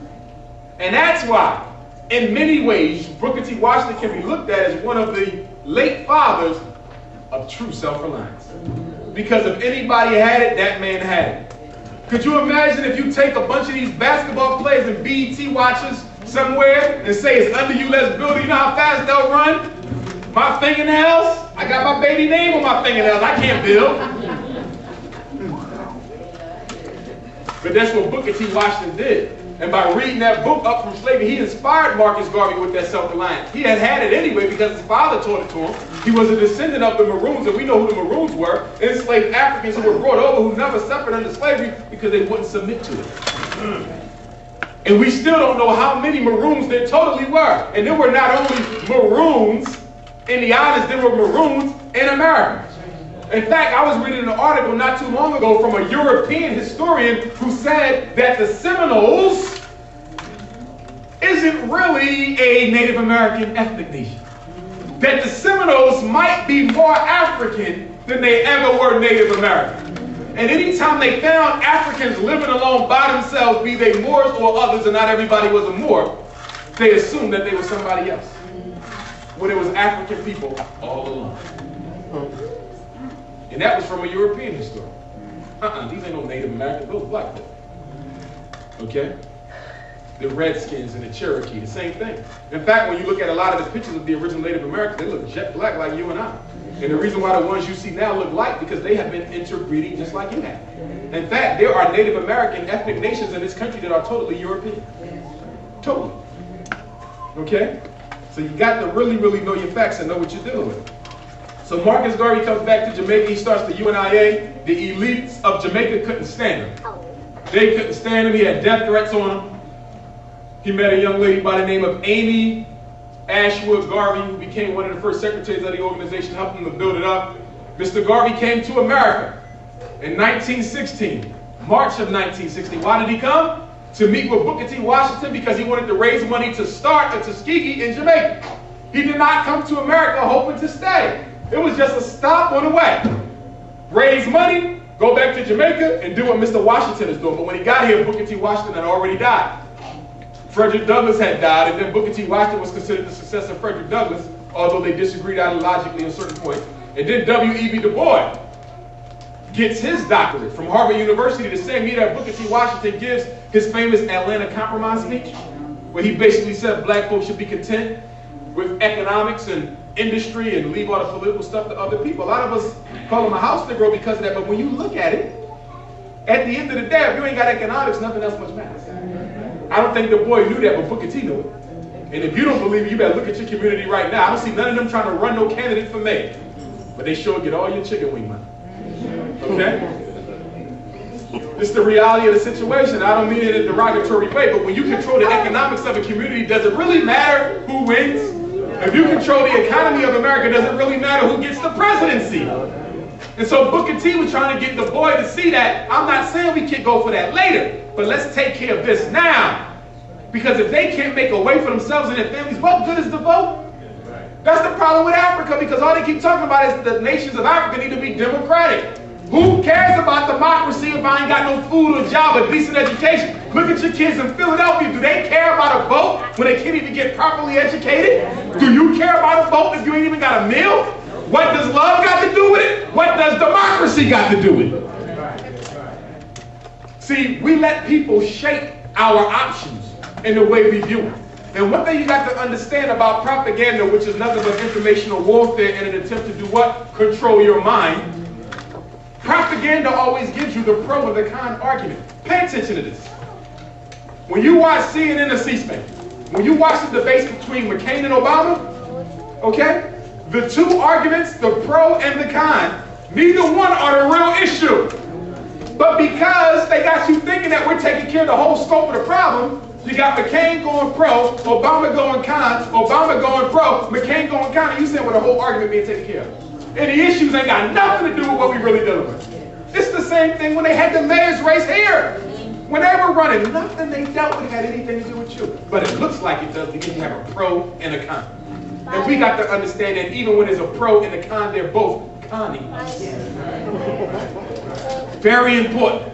S1: And that's why, in many ways, Booker T. Washington can be looked at as one of the late fathers of true self-reliance. Because if anybody had it, that man had it. Could you imagine if you take a bunch of these basketball players and BET watches somewhere and say it's under you, let's build it, you know how fast they'll run? My fingernails, I got my baby name on my fingernails, I can't build. But that's what Booker T. Washington did. And by reading that book, Up From Slavery, he inspired Marcus Garvey with that self-reliance. He had it anyway because his father taught it to him. He was a descendant of the Maroons, and we know who the Maroons were, enslaved Africans who were brought over who never suffered under slavery because they wouldn't submit to it. And we still don't know how many Maroons there totally were. And there were not only Maroons in the islands, there were Maroons in America. In fact, I was reading an article not too long ago from a European historian who said that the Seminoles isn't really a Native American ethnic nation. That the Seminoles might be more African than they ever were Native American. And anytime they found Africans living alone by themselves, be they Moors or others, and not everybody was a Moor, they assumed that they were somebody else. When it was African people all along. And that was from a European historian. These ain't no Native Americans, those black folk. Okay? The Redskins and the Cherokee, the same thing. In fact, when you look at a lot of the pictures of the original Native Americans, they look jet black like you and I. And the reason why the ones you see now look light, because they have been interbreeding just like you have. In fact, there are Native American ethnic nations in this country that are totally European. Totally. Okay? So you got to really, really know your facts and know what you're dealing with. So Marcus Garvey comes back to Jamaica. He starts the UNIA. The elites of Jamaica couldn't stand him. They couldn't stand him. He had death threats on him. He met a young lady by the name of Amy Ashwood Garvey, who became one of the first secretaries of the organization, helped him to build it up. Mr. Garvey came to America in 1916, March of 1916. Why did he come? To meet with Booker T. Washington because he wanted to raise money to start a Tuskegee in Jamaica. He did not come to America hoping to stay. It was just a stop on the way. Raise money, go back to Jamaica, and do what Mr. Washington is doing. But when he got here, Booker T. Washington had already died. Frederick Douglass had died, and then Booker T. Washington was considered the successor of Frederick Douglass, although they disagreed ideologically at certain points. And then W.E.B. Du Bois gets his doctorate from Harvard University the same year that Booker T. Washington gives his famous Atlanta Compromise speech, where he basically said black folks should be content with economics and industry and leave all the political stuff to other people. A lot of us call him a house Negro because of that, but when you look at it, at the end of the day, if you ain't got economics, nothing else much matters. I don't think Du Bois knew that, but Booker T knew it. And if you don't believe it, you better look at your community right now. I don't see none of them trying to run no candidate for mayor, but they sure get all your chicken wing money. Okay? It's the reality of the situation. I don't mean it in a derogatory way, but when you control the economics of a community, does it really matter who wins? If you control the economy of America, does it really matter who gets the presidency? And so Booker T was trying to get Du Bois to see that. I'm not saying we can't go for that later, but let's take care of this now. Because if they can't make a way for themselves and their families, what good is the vote? That's the problem with Africa, because all they keep talking about is the nations of Africa need to be democratic. Who cares about democracy if I ain't got no food or job or decent education? Look at your kids in Philadelphia. Do they care about a vote when they can't even get properly educated? Do you care about a vote if you ain't even got a meal? What does love got to do with it? What does democracy got to do with it? See, we let people shape our options in the way we view them. And one thing you got to understand about propaganda, which is nothing but informational warfare in an attempt to do what? Control your mind. Propaganda always gives you the pro and the con argument. Pay attention to this. When you watch CNN or C-SPAN, When you watch the debates between McCain and Obama, okay, the two arguments, the pro and the con, neither one are the real issue. But because they got you thinking that we're taking care of the whole scope of the problem, you got McCain going pro, Obama going con, Obama going pro, McCain going con, and you saying, well, the whole argument being taken care of. And the issues ain't got nothing to do with what we really dealing with. It's the same thing when they had the mayor's race here. When they were running, nothing they dealt with had anything to do with you. But it looks like it does because you have a pro and a con. And we got to understand that even when there's a pro and a con, they're both conning us. Very important.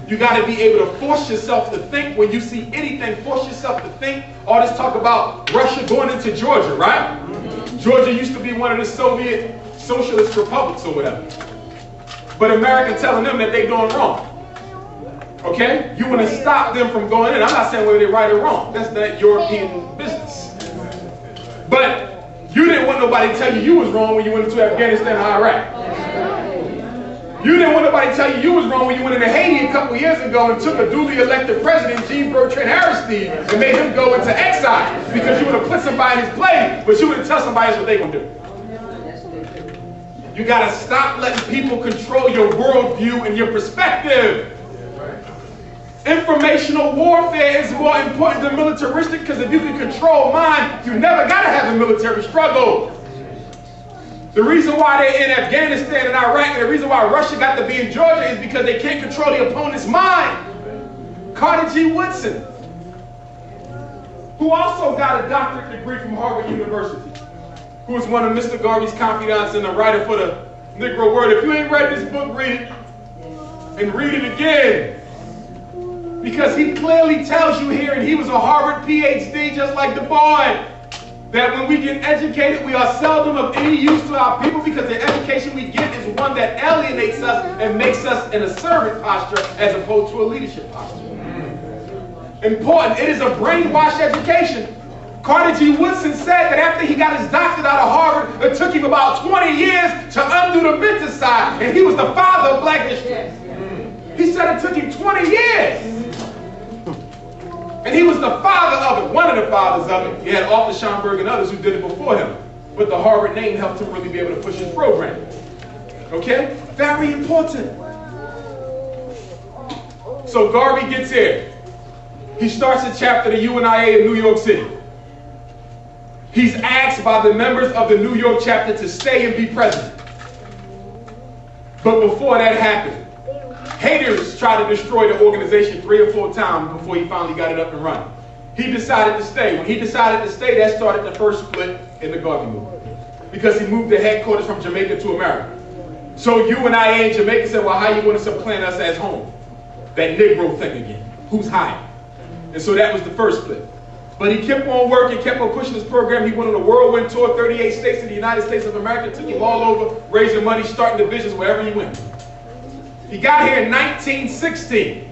S1: You got to be able to force yourself to think when you see anything. Force yourself to think. All this talk about Russia going into Georgia, right? Georgia used to be one of the Soviet socialist republics or whatever. But America telling them that they're doing wrong. Okay? You want to stop them from going in. I'm not saying whether they're right or wrong. That's that European business. But you didn't want nobody to tell you was wrong when you went into Afghanistan or Iraq. You didn't want nobody to tell you was wrong when you went into Haiti a couple years ago and took a duly elected president, Jean Bertrand Aristide, and made him go into exile because you would have put somebody in his place, but you wouldn't tell somebody else what they're going to do. You got to stop letting people control your worldview and your perspective. Informational warfare is more important than militaristic because if you can control mine, you never got to have a military struggle. The reason why they're in Afghanistan and Iraq and the reason why Russia got to be in Georgia is because they can't control the opponent's mind. Carter G. Woodson, who also got a doctorate degree from Harvard University, who is one of Mr. Garvey's confidants and a writer for the Negro Word. If you ain't read this book, read it. And read it again. Because he clearly tells you here, and he was a Harvard PhD just like the boy, that when we get educated, we are seldom of any use to our people because the education we get is one that alienates us and makes us in a servant posture as opposed to a leadership posture. Important, it is a brainwash education. Carter G. Woodson said that after he got his doctorate out of Harvard, it took him about 20 years to undo the mental side, and he was the father of black history. He said it took him 20 years. And he was the father of it, one of the fathers of it. He had Arthur Schomburg and others who did it before him. But the Harvard name helped him really be able to push his program. Okay? Very important. So Garvey gets here. He starts a chapter at the UNIA in New York City. He's asked by the members of the New York chapter to stay and be president. But before that happened, haters tried to destroy the organization 3 or 4 times before he finally got it up and running. He decided to stay. When he decided to stay, that started the first split in the Garvey movement. Because he moved the headquarters from Jamaica to America. So UNIA in Jamaica said, well, how you want to supplant us as home? That Negro thing again. Who's hired? And so that was the first split. But he kept on working, kept on pushing his program. He went on a whirlwind tour, 38 states in the United States of America, took him all over, raising money, starting divisions wherever he went. He got here in 1916,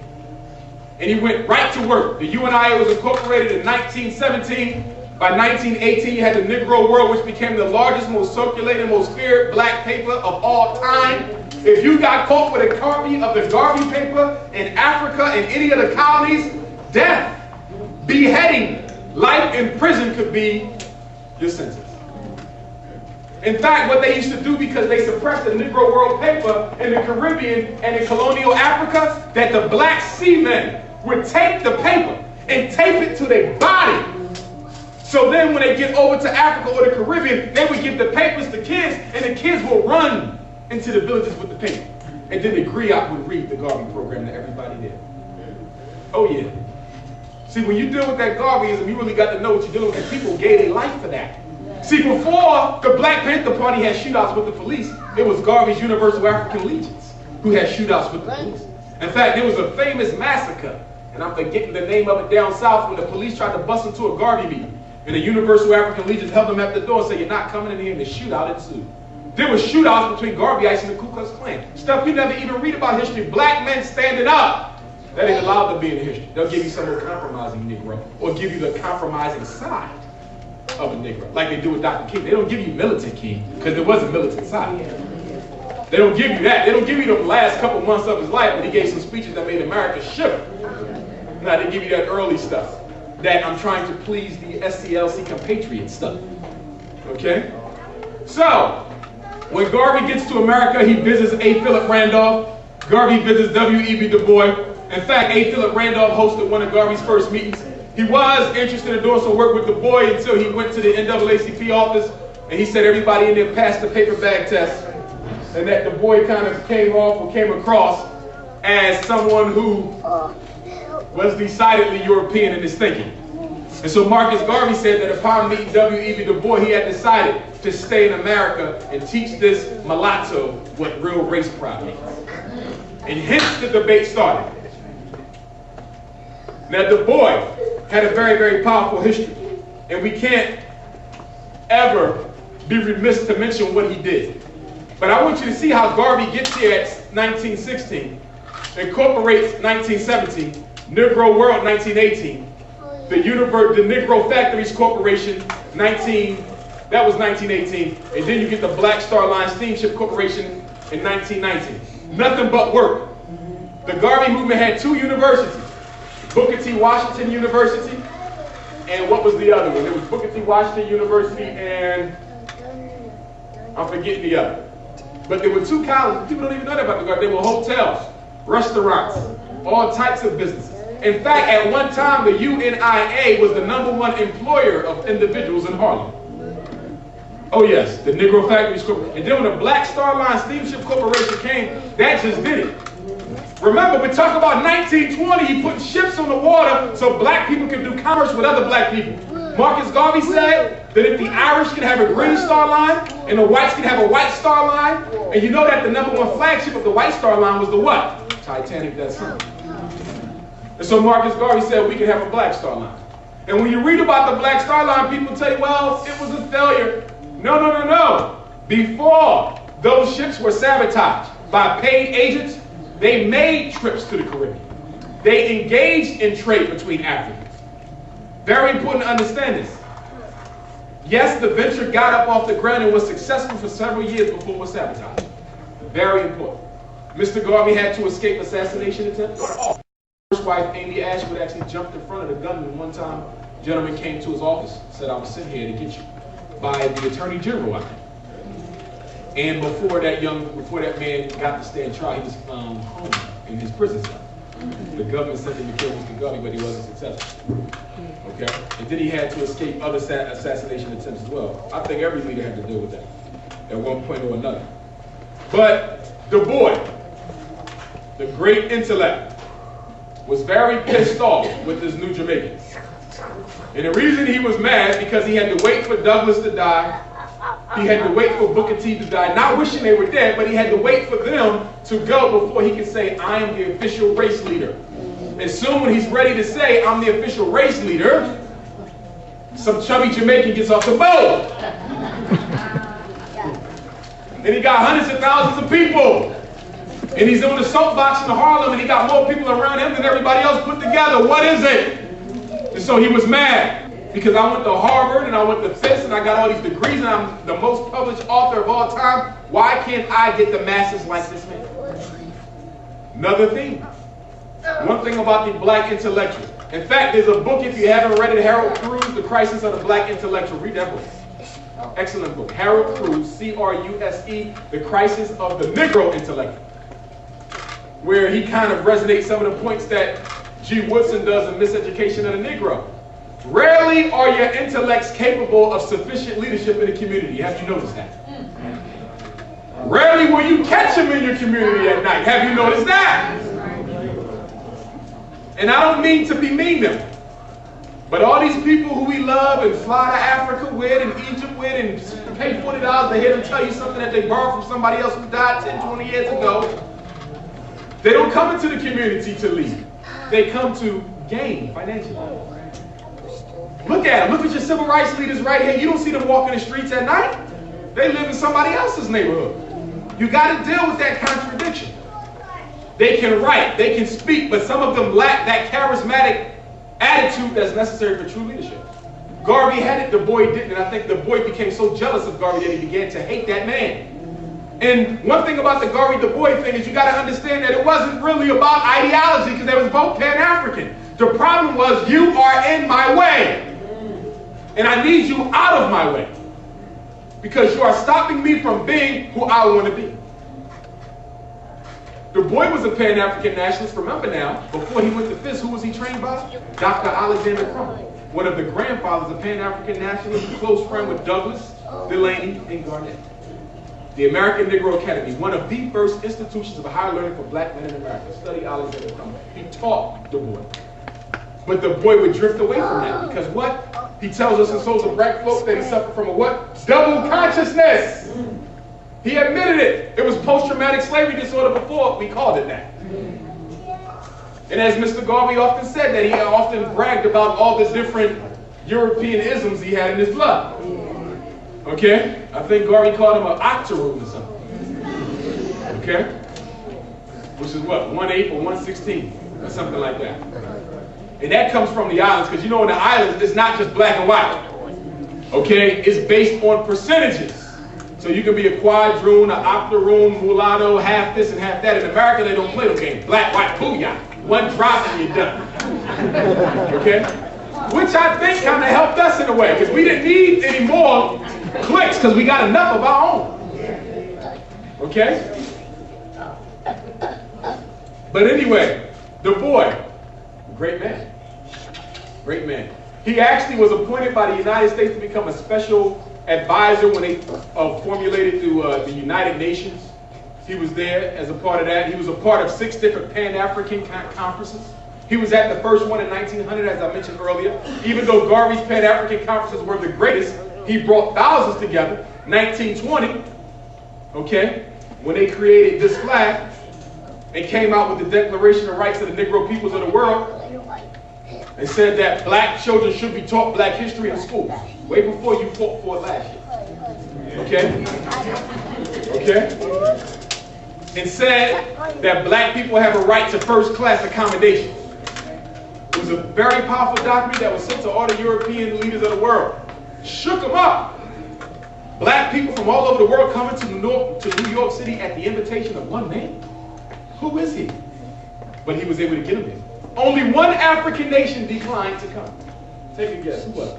S1: and he went right to work. The UNIA was incorporated in 1917. By 1918, you had the Negro World, which became the largest, most circulated, most feared black paper of all time. If you got caught with a copy of the Garvey paper in Africa and any of the colonies, death, beheading, life in prison could be your sentence. In fact, what they used to do, because they suppressed the Negro World paper in the Caribbean and in colonial Africa, that the black seamen would take the paper and tape it to their body. So then when they get over to Africa or the Caribbean, they would give the papers to kids, and the kids will run into the villages with the paper. And then the griot would read the Garvey program to everybody there. Oh yeah. See, when you deal with that Garveyism, you really got to know what you're dealing with, and people gave their life for that. See, before the Black Panther Party had shootouts with the police, it was Garvey's Universal African Legions who had shootouts with the police. In fact, there was a famous massacre, and I'm forgetting the name of it down south, when the police tried to bust into a Garvey meeting, and the Universal African Legions held them at the door and said, you're not coming in here, and the shootout ensued. There was shootouts between Garveyites and the Ku Klux Klan. Stuff you never even read about history. Black men standing up. That ain't allowed to be in the history. They'll give you some of the compromising Negro, or give you the compromising side of a Negro, like they do with Dr. King. They don't give you militant King, because there was a militant side. They don't give you that. They don't give you the last couple months of his life when he gave some speeches that made America shiver. No, they give you that early stuff. that I'm trying to please the SCLC compatriot stuff. Okay? So, when Garvey gets to America, he visits A. Philip Randolph. Garvey visits W.E.B. Du Bois. In fact, A. Philip Randolph hosted one of Garvey's first meetings. He was interested in doing some work with Du Bois until he went to the NAACP office, and he said everybody in there passed the paper bag test, and that Du Bois kind of came across as someone who was decidedly European in his thinking. And so Marcus Garvey said that upon meeting W.E.B. Du Bois, he had decided to stay in America and teach this mulatto what real race pride means. And hence the debate started. Now Du Bois had a very, very powerful history, and we can't ever be remiss to mention what he did. But I want you to see how Garvey gets here at 1916, incorporates 1917, Negro World 1918, the Negro Factories Corporation that was 1918, and then you get the Black Star Line Steamship Corporation in 1919. Nothing but work. The Garvey movement had two universities, Booker T. Washington University, and what was the other one? It was Booker T. Washington University and I'm forgetting the other. But there were two colleges. People don't even know that about the Garvey. There were hotels, restaurants, all types of businesses. In fact, at one time, the UNIA was the #1 employer of individuals in Harlem. Oh yes, the Negro Factories Corporation. And then when the Black Star Line Steamship Corporation came, that just did it. Remember, we talk about 1920, he put ships on the water so black people could do commerce with other black people. Marcus Garvey said that if the Irish could have a Green Star Line and the whites could have a White Star Line, and you know that the #1 flagship of the White Star Line was the what? Titanic, that summer. And so Marcus Garvey said we can have a Black Star Line. And when you read about the Black Star Line, people tell you, well, it was a failure. No. Before those ships were sabotaged by paid agents, they made trips to the Caribbean. They engaged in trade between Africans. Very important to understand this. Yes, the venture got up off the ground and was successful for several years before it was sabotaged. Very important. Mr. Garvey had to escape assassination attempts. His wife, Amy Ashwood, actually jumped in front of the gunman one time. A gentleman came to his office, said, I was sent here to get you by the Attorney General, I think. And before that man got to stand trial, he was home in his prison cell. The government sent him to kill Mr. Garvey, but he wasn't successful. Okay? And then he had to escape other assassination attempts as well. I think every leader had to deal with that at one point or another. But Du Bois, the great intellect, was very pissed off with this new Jamaican. And the reason he was mad, because he had to wait for Douglas to die. He had to wait for Booker T to die, not wishing they were dead, but he had to wait for them to go before he could say, I am the official race leader. And soon when he's ready to say, I'm the official race leader, some chubby Jamaican gets off the boat. And he got hundreds of thousands of people. And he's on the soapbox in Harlem, and he got more people around him than everybody else put together. What is it? And so he was mad. Because I went to Harvard and I went to Fisk and I got all these degrees and I'm the most published author of all time. Why can't I get the masses like this man? Another thing. One thing about the black intellectual. In fact, there's a book, if you haven't read it, Harold Cruz, The Crisis of the Black Intellectual. Read that book. Excellent book. Harold Cruz, C-R-U-S-E, The Crisis of the Negro Intellectual. Where he kind of resonates some of the points that G. Woodson does in Miseducation of the Negro. Rarely are your intellects capable of sufficient leadership in the community. Have you noticed that? Rarely will you catch them in your community at night. Have you noticed that? And I don't mean to be mean to them. But all these people who we love and fly to Africa with and Egypt with and pay $40 to hear them tell you something that they borrowed from somebody else who died 10, 20 years ago, they don't come into the community to lead. They come to gain financially. Look at them. Look at your civil rights leaders right here. You don't see them walking the streets at night. They live in somebody else's neighborhood. You got to deal with that contradiction. They can write, they can speak, but some of them lack that charismatic attitude that's necessary for true leadership. Garvey had it, Du Bois didn't, and I think Du Bois became so jealous of Garvey that he began to hate that man. And one thing about the Garvey-Du Bois thing is you got to understand that it wasn't really about ideology, because they was both Pan-African. The problem was, you are in my way. And I need you out of my way. Because you are stopping me from being who I want to be. Du Bois was a Pan-African nationalist. Remember now, before he went to FISC, who was he trained by? Dr. Alexander Crummell, one of the grandfathers of Pan-African nationalists, a close friend with Douglass, Delaney, and Garnett. The American Negro Academy, one of the first institutions of higher learning for black men in America. Study Alexander Crummell. He taught Du Bois. But Du Bois would drift away from that because what? He tells us in Souls of Black Folk that he suffered from a what? Double consciousness. He admitted it. It was post-traumatic slavery disorder before we called it that. And as Mr. Garvey often said, that he often bragged about all the different European isms he had in his blood. Okay? I think Garvey called him an octoroon or something. Okay? Which is what? 1/8 or 1/16 or something like that. And that comes from the islands, because you know in the islands, it's not just black and white. Okay? It's based on percentages. So you can be a quadroon, an octoroon, mulatto, half this and half that. In America, they don't play those games. Black, white, booyah. One drop and you're done. Okay? Which I think kind of helped us in a way, because we didn't need any more cliques, because we got enough of our own. Okay? But anyway, Du Bois, great man. Great man. He actually was appointed by the United States to become a special advisor when they formulated the United Nations. He was there as a part of that. He was a part of 6 different Pan-African conferences. He was at the first one in 1900, as I mentioned earlier. Even though Garvey's Pan-African conferences were the greatest, he brought thousands together. 1920, okay, when they created this flag and came out with the Declaration of Rights of the Negro Peoples of the World, and said that black children should be taught black history in schools. Way before you fought for it last year. Okay? Okay? And said that black people have a right to first-class accommodations. It was a very powerful document that was sent to all the European leaders of the world. Shook them up. Black people from all over the world coming to New York City at the invitation of one man. Who is he? But he was able to get them there. Only one African nation declined to come. Take a guess. Who was it?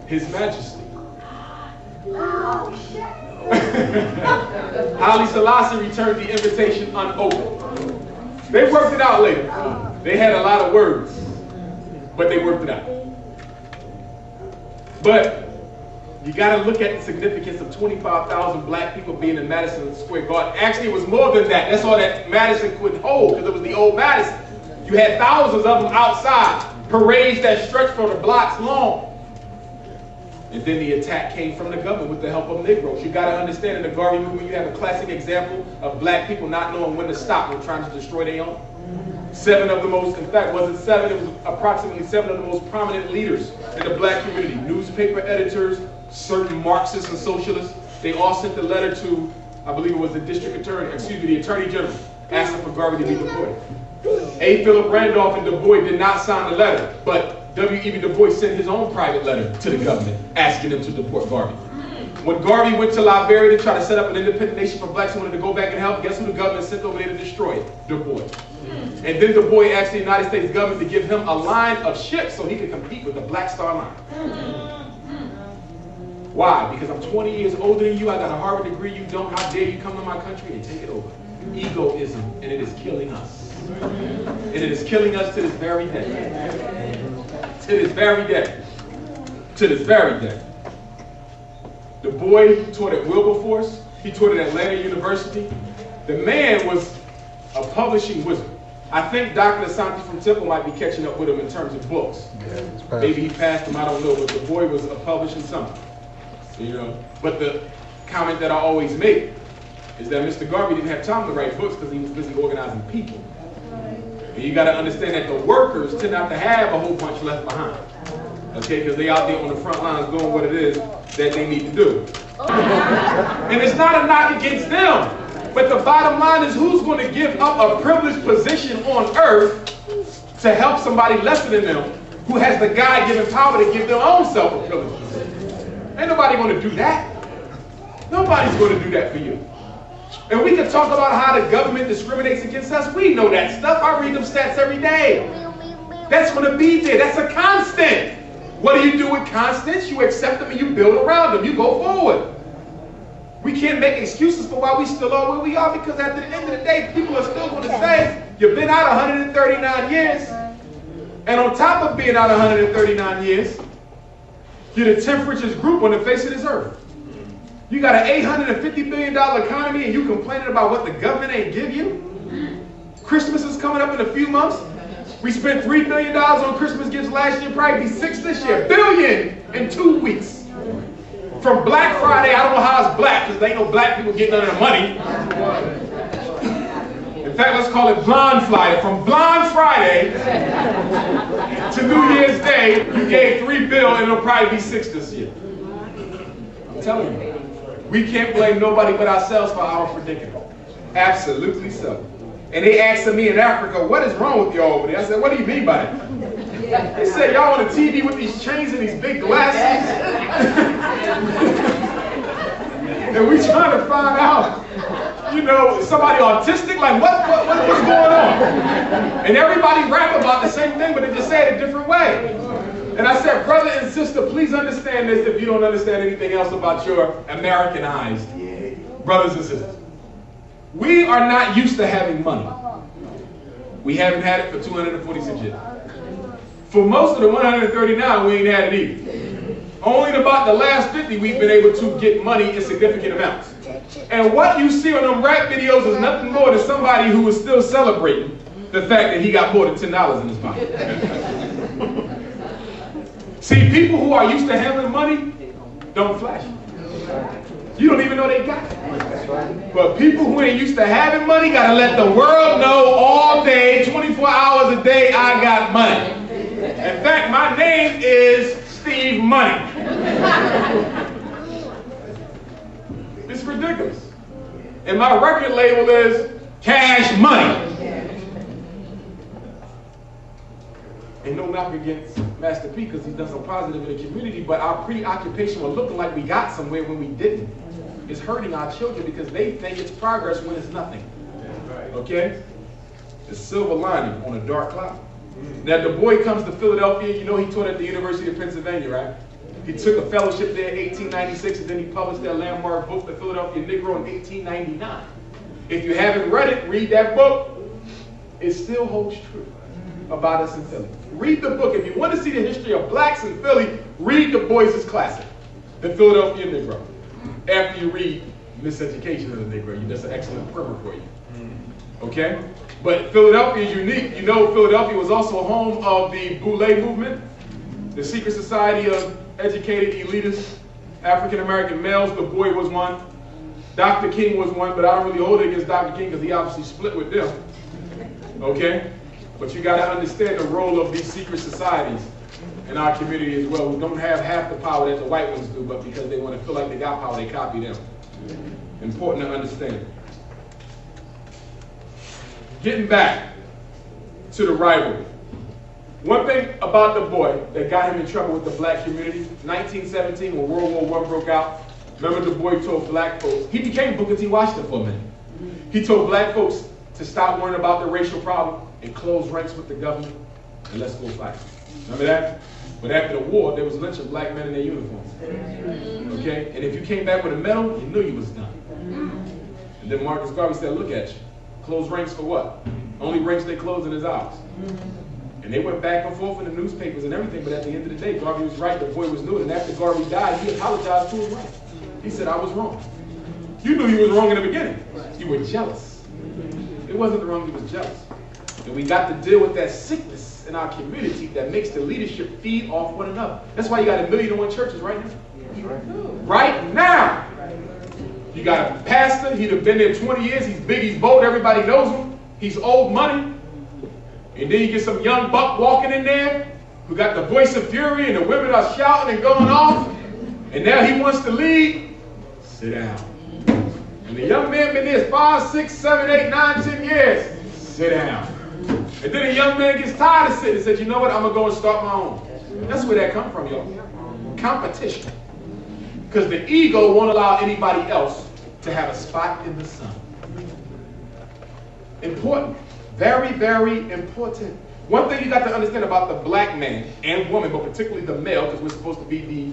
S1: His Majesty. Haile Selassie returned the invitation unopened. They worked it out later. They had a lot of words, but they worked it out. But you got to look at the significance of 25,000 black people being in Madison Square Garden. Actually, it was more than that. That's all that Madison could hold, because it was the old Madison. You had thousands of them outside, parades that stretched for the blocks long. And then the attack came from the government with the help of Negroes. You got to understand, in the Garvey movement, you have a classic example of black people not knowing when to stop when trying to destroy their own. 7 of the most, in fact, wasn't 7, it was approximately 7 of the most prominent leaders in the black community. Newspaper editors, certain Marxists and socialists, they all sent a letter to, I believe it was the district attorney, excuse me, the attorney general, asking for Garvey to be deported. A. Philip Randolph and Du Bois did not sign the letter, but W.E.B. Du Bois sent his own private letter to the government asking them to deport Garvey. When Garvey went to Liberia to try to set up an independent nation for blacks who wanted to go back and help, guess who the government sent over there to destroy it? Du Bois. And then Du Bois asked the United States government to give him a line of ships so he could compete with the Black Star Line. Why? Because I'm 20 years older than you, I got a Harvard degree, you don't, how dare you come to my country and take it over? Egoism, and it is killing us. And it is killing us to this very day. To this very day. To this very day. Du Bois taught at Wilberforce. He taught at Atlanta University. The man was a publishing wizard. I think Dr. Asante from Temple might be catching up with him in terms of books. Yeah, maybe he passed him, I don't know, but Du Bois was a publishing something. You know, but the comment that I always make is that Mr. Garvey didn't have time to write books because he was busy organizing people. And you got to understand that the workers tend not to have a whole bunch left behind. Okay, because they out there on the front lines doing what it is that they need to do. And it's not a knock against them, but the bottom line is, who's going to give up a privileged position on earth to help somebody lesser than them who has the God-given power to give their own self a privileged position? Ain't nobody going to do that. Nobody's going to do that for you. And we can talk about how the government discriminates against us. We know that stuff. I read them stats every day. That's going to be there. That's a constant. What do you do with constants? You accept them and you build around them. You go forward. We can't make excuses for why we still are where we are, because at the end of the day, people are still going to say, you've been out 139 years. And on top of being out 139 years, you're the 10th richest group on the face of this earth. You got an $850 billion economy and you complaining about what the government ain't give you? Christmas is coming up in a few months. We spent $3 billion on Christmas gifts last year, probably be $6 billion this year. Billion in 2 weeks. From Black Friday, I don't know how it's black, because there ain't no black people getting none of the money. In fact, let's call it Blonde Friday. From Blonde Friday to New Year's Day, you gave $3 billion and it'll probably be $6 billion this year. I'm telling you. We can't blame nobody but ourselves for our predicament. Absolutely so. And they asked me in Africa, what is wrong with y'all over there? I said, what do you mean by it? They said, y'all on the TV with these chains and these big glasses. And we trying to find out, you know, somebody autistic? Like, what's going on? And everybody rap about the same thing, but they just say it a different way. And I said, brother and sister, please understand this if you don't understand anything else about your Americanized brothers and sisters. We are not used to having money. We haven't had it for 246 years. For most of the 139, we ain't had it either. Only in about the last 50, we've been able to get money in significant amounts. And what you see on them rap videos is nothing more than somebody who is still celebrating the fact that he got more than $10 in his pocket. See, people who are used to handling money don't flash it. You don't even know they got it. But people who ain't used to having money gotta let the world know all day, 24 hours a day, I got money. In fact, my name is Steve Money. It's ridiculous. And my record label is Cash Money. And no knock against Master P, because he's done some positive in the community, but our preoccupation with looking like we got somewhere when we didn't is hurting our children, because they think it's progress when it's nothing. Okay? The silver lining on a dark cloud. Now, Du Bois comes to Philadelphia. You know he taught at the University of Pennsylvania, right? He took a fellowship there in 1896, and then he published that landmark book, The Philadelphia Negro, in 1899. If you haven't read it, read that book. It still holds true about us in Philly. Read the book. If you want to see the history of blacks in Philly, read Du Bois's classic, The Philadelphia Negro. After you read Miseducation of the Negro, that's an excellent primer for you. Okay? But Philadelphia is unique. You know, Philadelphia was also home of the Boule movement, the secret society of educated, elitist African-American males. Du Bois was one. Dr. King was one, but I don't really hold it against Dr. King because he obviously split with them. Okay? But you got to understand the role of these secret societies in our community as well, who don't have half the power that the white ones do, but because they want to feel like they got power, they copy them. Important to understand. Getting back to the rivalry. One thing about Du Bois that got him in trouble with the black community, 1917 when World War I broke out, remember Du Bois told black folks, he became Booker T. Washington for a minute. He told black folks to stop worrying about the racial problem and close ranks with the government, and let's go fight. Remember that? But after the war, there was lynching of black men in their uniforms. Okay? And if you came back with a medal, you knew you was done. And then Marcus Garvey said, look at you. Close ranks for what? Only ranks they close in his ours. And they went back and forth in the newspapers and everything, but at the end of the day, Garvey was right, Du Bois was new, and after Garvey died, he apologized to his wife. He said, I was wrong. You knew he was wrong in the beginning. You were jealous. It wasn't wrong, he was jealous. And we got to deal with that sickness in our community that makes the leadership feed off one another. That's why you got 1,000,001 churches right now. Right now. You got a pastor, he'd have been there 20 years, he's big, he's bold, everybody knows him, he's old money. And then you get some young buck walking in there who got the voice of fury and the women are shouting and going off. And now he wants to lead. Sit down. And the young man been there 5, 6, 7, 8, 9, 10 years. Sit down. And then a young man gets tired of sitting and says, you know what, I'm going to go and start my own. That's where that comes from, y'all. Competition. Because the ego won't allow anybody else to have a spot in the sun. Important. Very, very important. One thing you got to understand about the black man and woman, but particularly the male, because we're supposed to be the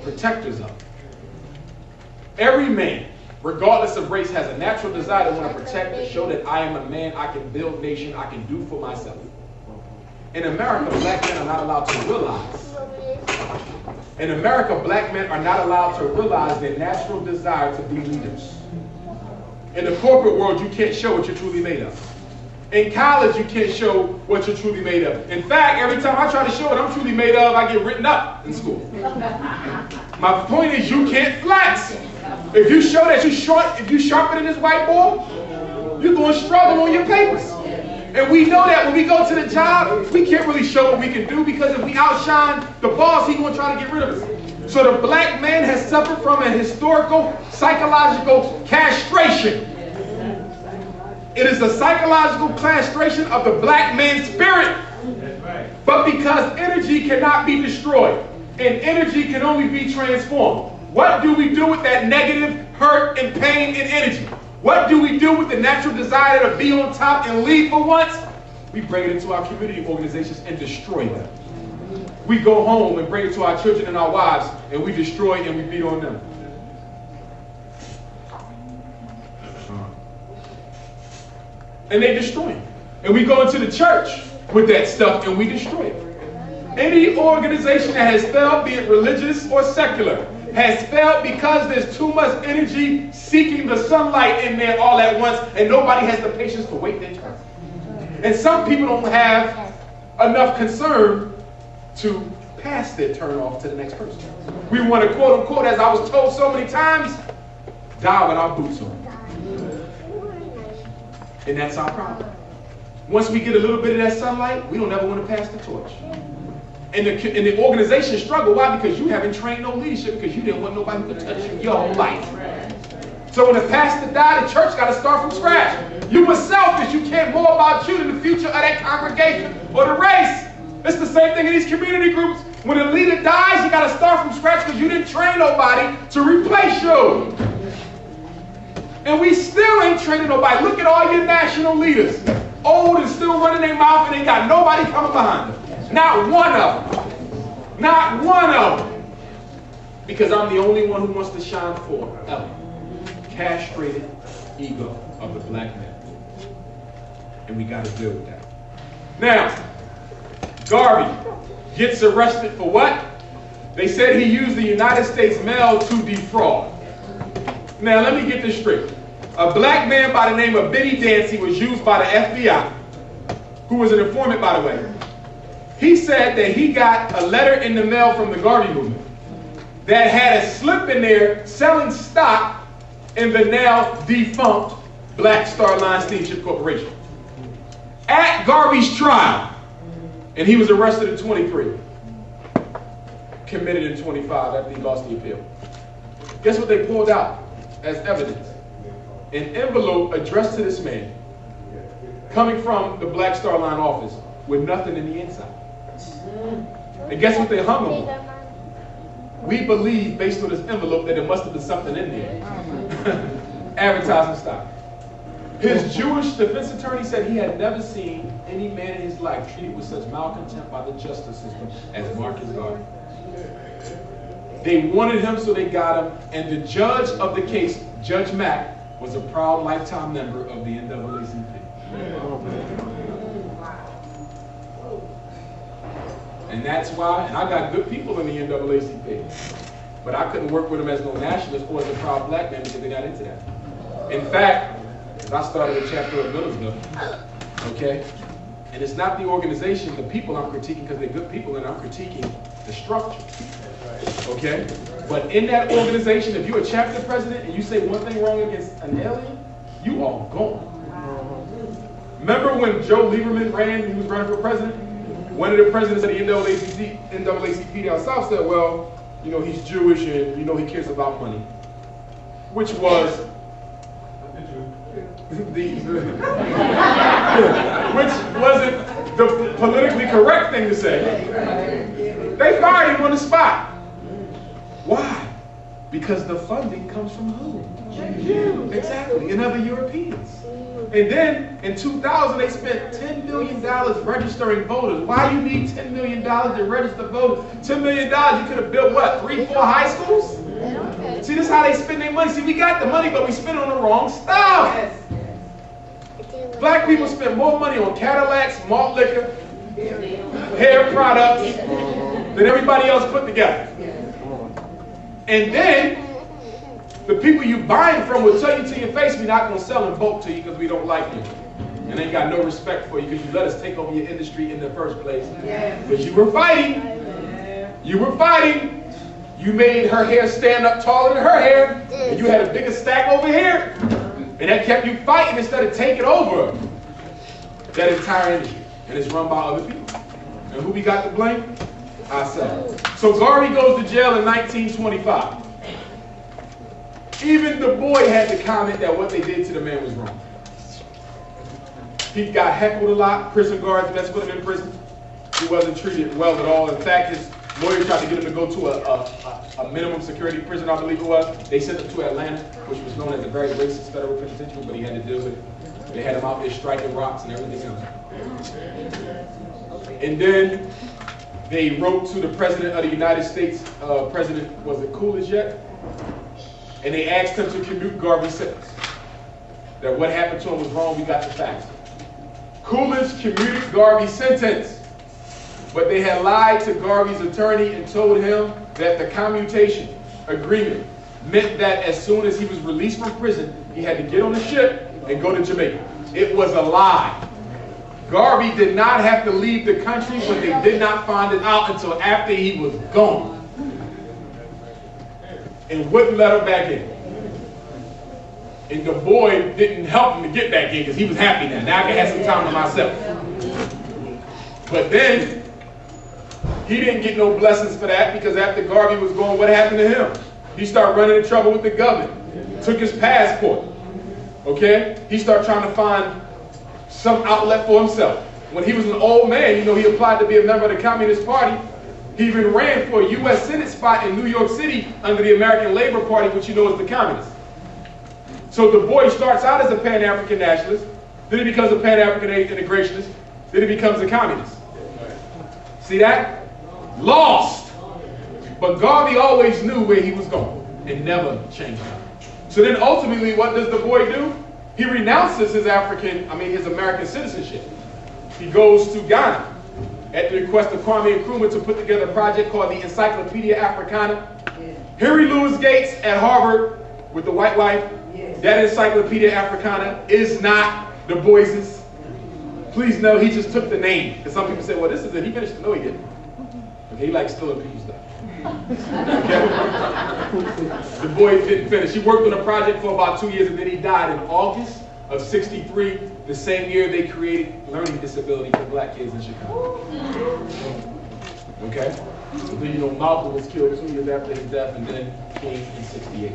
S1: protectors of. Every man, regardless of race, has a natural desire to want to protect, to show that I am a man, I can build nation, I can do for myself. In America, black men are not allowed to realize. In America, black men are not allowed to realize their natural desire to be leaders. In the corporate world, you can't show what you're truly made of. In college, you can't show what you're truly made of. In fact, every time I try to show what I'm truly made of, I get written up in school. My point is, you can't flex. If you show that you're short, if you sharper than this whiteboard, you're going to struggle on your papers. And we know that when we go to the job, we can't really show what we can do, because if we outshine the boss, he's going to try to get rid of us. So the black man has suffered from a historical, psychological castration. It is the psychological castration of the black man's spirit. But because energy cannot be destroyed, and energy can only be transformed, what do we do with that negative hurt and pain and energy? What do we do with the natural desire to be on top and lead for once? We bring it into our community organizations and destroy them. We go home and bring it to our children and our wives, and we destroy and we beat on them. And they destroy it. And we go into the church with that stuff and we destroy it. Any organization that has failed, be it religious or secular, has failed because there's too much energy seeking the sunlight in there all at once, and nobody has the patience to wait their turn. And some people don't have enough concern to pass their turn off to the next person. We want to, quote unquote, as I was told so many times, die with our boots on. And that's our problem. Once we get a little bit of that sunlight, we don't ever want to pass the torch. And the organization struggle. Why? Because you haven't trained no leadership, because you didn't want nobody to touch you your whole life. So when the pastor died, the church got to start from scratch. You were selfish. You cared more about you than the future of that congregation or the race. It's the same thing in these community groups. When a leader dies, you got to start from scratch because you didn't train nobody to replace you. And we still ain't training nobody. Look at all your national leaders. Old and still running their mouth, and ain't got nobody coming behind them. Not one of them. Not one of them. Because I'm the only one who wants to shine forever. Castrated ego of the black man. And we got to deal with that. Now, Garvey gets arrested for what? They said he used the United States mail to defraud. Now, let me get this straight. A black man by the name of Benny Dancy was used by the FBI, who was an informant, by the way. He said that he got a letter in the mail from the Garvey movement that had a slip in there selling stock in the now defunct Black Star Line Steamship Corporation. At Garvey's trial, and he was arrested at 23, committed in 25 after he lost the appeal. Guess what they pulled out as evidence? An envelope addressed to this man, coming from the Black Star Line office, with nothing in the inside. And guess what they hung him on? We believe, based on this envelope, that there must have been something in there. Advertising stock. His Jewish defense attorney said he had never seen any man in his life treated with such malcontent by the justice system as Marcus Garvey. They wanted him, so they got him. And the judge of the case, Judge Mack, was a proud lifetime member of the NAACP. And that's why, and I got good people in the NAACP, but I couldn't work with them as no nationalist or as a proud black man because they got into that. In fact, I started a chapter of Millersville, okay? And it's not the organization, the people I'm critiquing, because they're good people, and I'm critiquing the structure, okay? But in that organization, if you're a chapter president and you say one thing wrong against an alien, you are gone. Remember when Joe Lieberman ran, he was running for president? One of the presidents of the NAACP down south said, well, you know, he's Jewish and, you know, he cares about money. Which was which wasn't the politically correct thing to say. They fired him on the spot. Why? Because the funding comes from who? You. Exactly, and other Europeans. And then in 2000, they spent $10 million registering voters. Why you need $10 million to register voters? $10 million, you could have built what, 3, 4 high schools? See, this is how they spend their money. See, we got the money, but we spend it on the wrong stuff. Black people spend more money on Cadillacs, malt liquor, hair products than everybody else put together. And then the people you buying from will tell you to your face, we're not going to sell in bulk to you because we don't like you. And ain't got no respect for you because you let us take over your industry in the first place. Because you were fighting. You were fighting. You made her hair stand up taller than her hair. And you had a bigger stack over here. And that kept you fighting instead of taking over that entire industry. And it's run by other people. And who we got to blame? Ourselves. So Garvey goes to jail in 1925. Even Du Bois had to comment that what they did to the man was wrong. He got heckled a lot. Prison guards messed with him in prison. He wasn't treated well at all. In fact, his lawyer tried to get him to go to a minimum security prison, I believe it was. They sent him to Atlanta, which was known as a very racist federal penitentiary, but he had to deal with it. They had him out there striking rocks and everything else. And then they wrote to the President of the United States, President, was it Coolidge yet? And they asked him to commute Garvey's sentence. That what happened to him was wrong, we got the facts. Coolidge commuted Garvey's sentence. But they had lied to Garvey's attorney and told him that the commutation agreement meant that as soon as he was released from prison, he had to get on a ship and go to Jamaica. It was a lie. Garvey did not have to leave the country, but they did not find it out until after he was gone. And wouldn't let him back in. And Du Bois didn't help him to get back in because he was happy now. Now I can have some time to myself. But then, he didn't get no blessings for that because after Garvey was gone, what happened to him? He started running into trouble with the government. Took his passport. Okay? He started trying to find some outlet for himself. When he was an old man, you know, he applied to be a member of the Communist Party. He even ran for a U.S. Senate spot in New York City under the American Labor Party, which you know is the Communists. So Du Bois starts out as a Pan-African nationalist, then he becomes a Pan-African integrationist, then he becomes a communist. See that? Lost. But Garvey always knew where he was going and never changed it. So then ultimately, what does Du Bois do? He renounces his American citizenship. He goes to Ghana at the request of Kwame Nkrumah to put together a project called the Encyclopedia Africana. Henry Louis Gates at Harvard with the white wife. That Encyclopedia Africana is not Du Bois's. Please know he just took the name. Because some people say, well, this is it. He finished it. No, he didn't. Okay, he likes stealing people's stuff. Okay? Du Bois didn't finish. He worked on a project for about 2 years and then he died in August of '63, the same year they created learning disability for black kids in Chicago. Okay? So then, you know, Malcolm was killed 2 years after his death and then King in '68.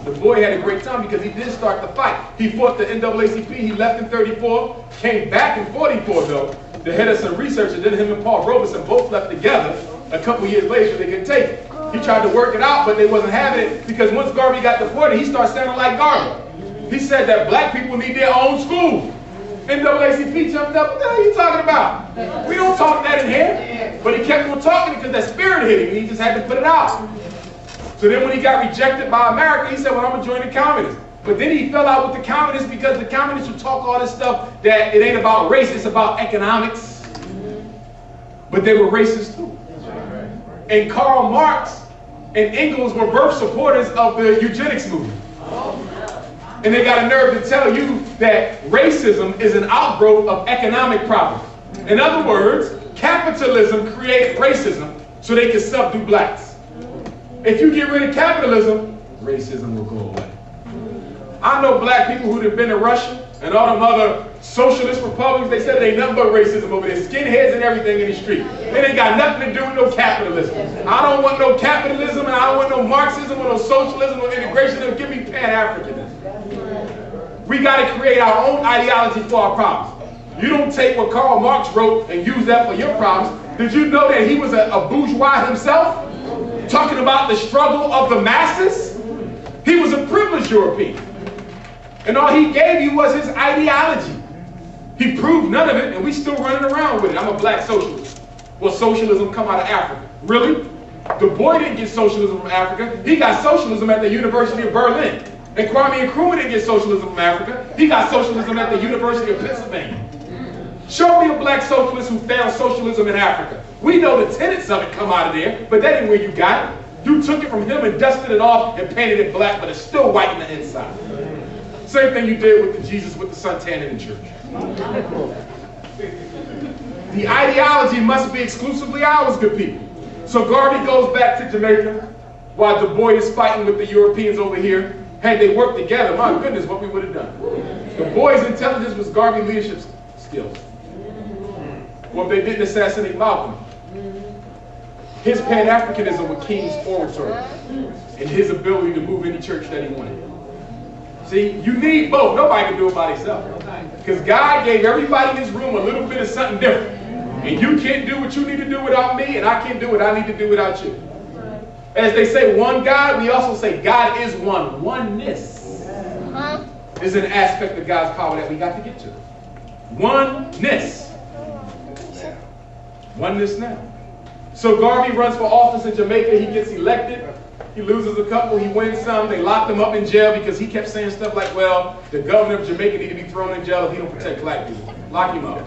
S1: Du Bois had a great time because he did start the fight. He fought the NAACP, he left in '34, came back in '44 though, to head of some research, and then him and Paul Robeson both left together a couple years later. They couldn't take it. He tried to work it out, but they wasn't having it because once Garvey got deported, he started sounding like Garvey. He said that black people need their own school. NAACP jumped up, what the hell are you talking about? We don't talk that in here. But he kept on talking because that spirit hit him and he just had to put it out. So then when he got rejected by America, he said, well, I'm going to join the communists. But then he fell out with the communists because the communists would talk all this stuff that it ain't about race, it's about economics. But they were racist too. And Karl Marx and Engels were both supporters of the eugenics movement. And they got a nerve to tell you that racism is an outgrowth of economic problems. In other words, capitalism created racism so they could subdue blacks. If you get rid of capitalism, racism will go away. I know black people who have been to Russia and all them other socialist republics. They said it ain't nothing but racism over there. Skinheads and everything in the street. It ain't got nothing to do with no capitalism. I don't want no capitalism and I don't want no Marxism or no socialism or integration. They'll give me Pan-Africanism. We got to create our own ideology for our problems. You don't take what Karl Marx wrote and use that for your problems. Did you know that he was a bourgeois himself? talking about the struggle of the masses. He was a privileged European. And all he gave you was his ideology. He proved none of it, and we still running around with it. I'm a black socialist. Well, socialism come out of Africa. Really? Du Bois didn't get socialism from Africa. He got socialism at the University of Berlin. And Kwame Nkrumah didn't get socialism from Africa. He got socialism at the University of Pennsylvania. Show me a black socialist who found socialism in Africa. We know the tenets of it come out of there, but that ain't where you got it. You took it from him and dusted it off and painted it black, but it's still white in the inside. Same thing you did with the Jesus with the suntan in the church. The ideology must be exclusively ours, good people. So Garvey goes back to Jamaica while Du Bois is fighting with the Europeans over here. Had they worked together, my goodness, what we would have done. Du Bois' intelligence was Garvey's leadership skills. Well, they didn't assassinate Malcolm. His Pan-Africanism with King's oratory and his ability to move any church that he wanted. See, you need both. Nobody can do it by themselves. Because God gave everybody in this room a little bit of something different. And you can't do what you need to do without me, and I can't do what I need to do without you. As they say one God, we also say God is one. Oneness is an aspect of God's power that we got to get to. Oneness. Oneness now. So Garvey runs for office in Jamaica. He gets elected. He loses a couple. He wins some. They locked him up in jail because he kept saying stuff like, well, the governor of Jamaica need to be thrown in jail if he don't protect black people. Lock him up.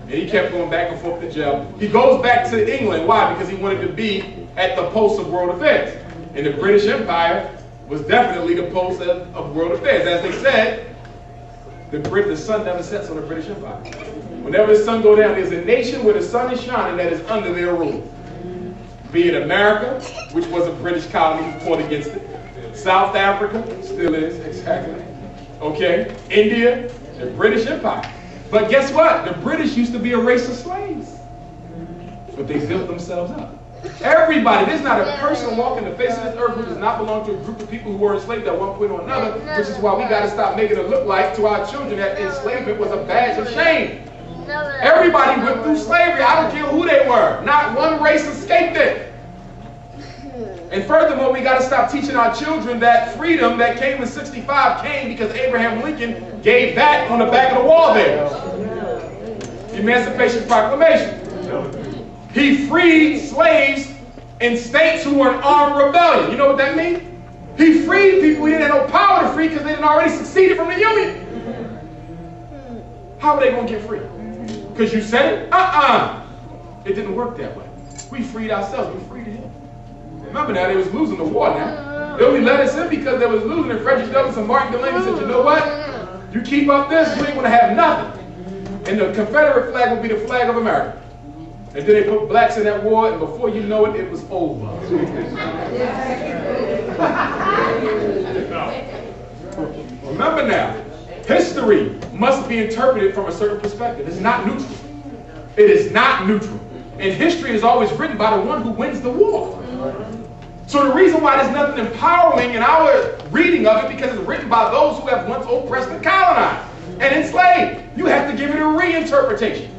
S1: And he kept going back and forth to jail. He goes back to England. Why? Because he wanted to be at the post of world affairs. And the British Empire was definitely the post of world affairs. As they said, the sun never sets on the British Empire. Whenever the sun goes down, there's a nation where the sun is shining that is under their rule. Be it America, which was a British colony who fought against it. South Africa, still is, exactly. Okay, India, the British Empire. But guess what? The British used to be a race of slaves. But they built themselves up. Everybody, there's not a person walking the face of this earth who does not belong to a group of people who were enslaved at one point or another, which is why we got to stop making it look like to our children that enslavement was a badge of shame. Everybody went through slavery. I don't care who they were. Not one race escaped it. And furthermore, we got to stop teaching our children that freedom that came in '65 came because Abraham Lincoln gave that on the back of the wall there. Emancipation Proclamation. He freed slaves in states who were in armed rebellion. You know what that means? He freed people he didn't have no power to free because they had already seceded from the Union. How are they going to get free? Because you said it? It didn't work that way. We freed ourselves. We freed him. Remember now, they was losing the war now. They only let us in because they was losing, and Frederick Douglass and Martin Delany said, you know what? You keep up this, you ain't going to have nothing. And the Confederate flag will be the flag of America. And then they put blacks in that war, and before you know it, it was over. Remember now, history must be interpreted from a certain perspective. It's not neutral. It is not neutral. And history is always written by the one who wins the war. So the reason why there's nothing empowering in our reading of it, because it's written by those who have once oppressed and colonized and enslaved. You have to give it a reinterpretation.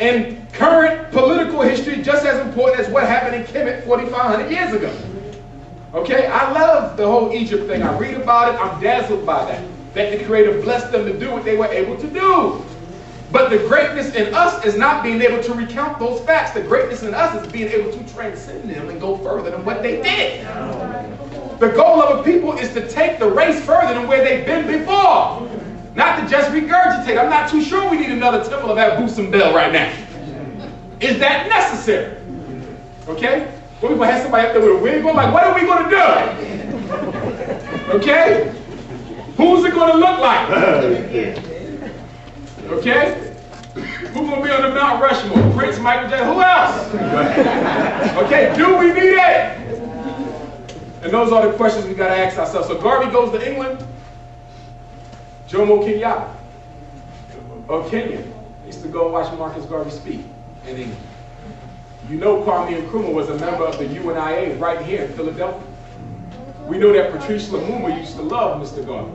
S1: And current political history just as important as what happened in Kemet 4,500 years ago. Okay, I love the whole Egypt thing. I read about it. I'm dazzled by that. That the Creator blessed them to do what they were able to do. But the greatness in us is not being able to recount those facts. The greatness in us is being able to transcend them and go further than what they did. The goal of a people is to take the race further than where they've been before. Not to just regurgitate. I'm not too sure we need another temple of Abu Simbel right now. Is that necessary? Okay? Well, we're going to have somebody up there with a wig on, like, what are we going to do? Okay? Who's it going to look like? Okay? Who's going to be on the Mount Rushmore? Prince, Michael Jackson, who else? Okay, do we need it? And those are the questions we got to ask ourselves. So Garvey goes to England. Jomo Kenyatta of Kenya used to go and watch Marcus Garvey speak in England. You know Kwame Nkrumah was a member of the UNIA right here in Philadelphia. We know that Patrice Lumumba used to love Mr. Garvey.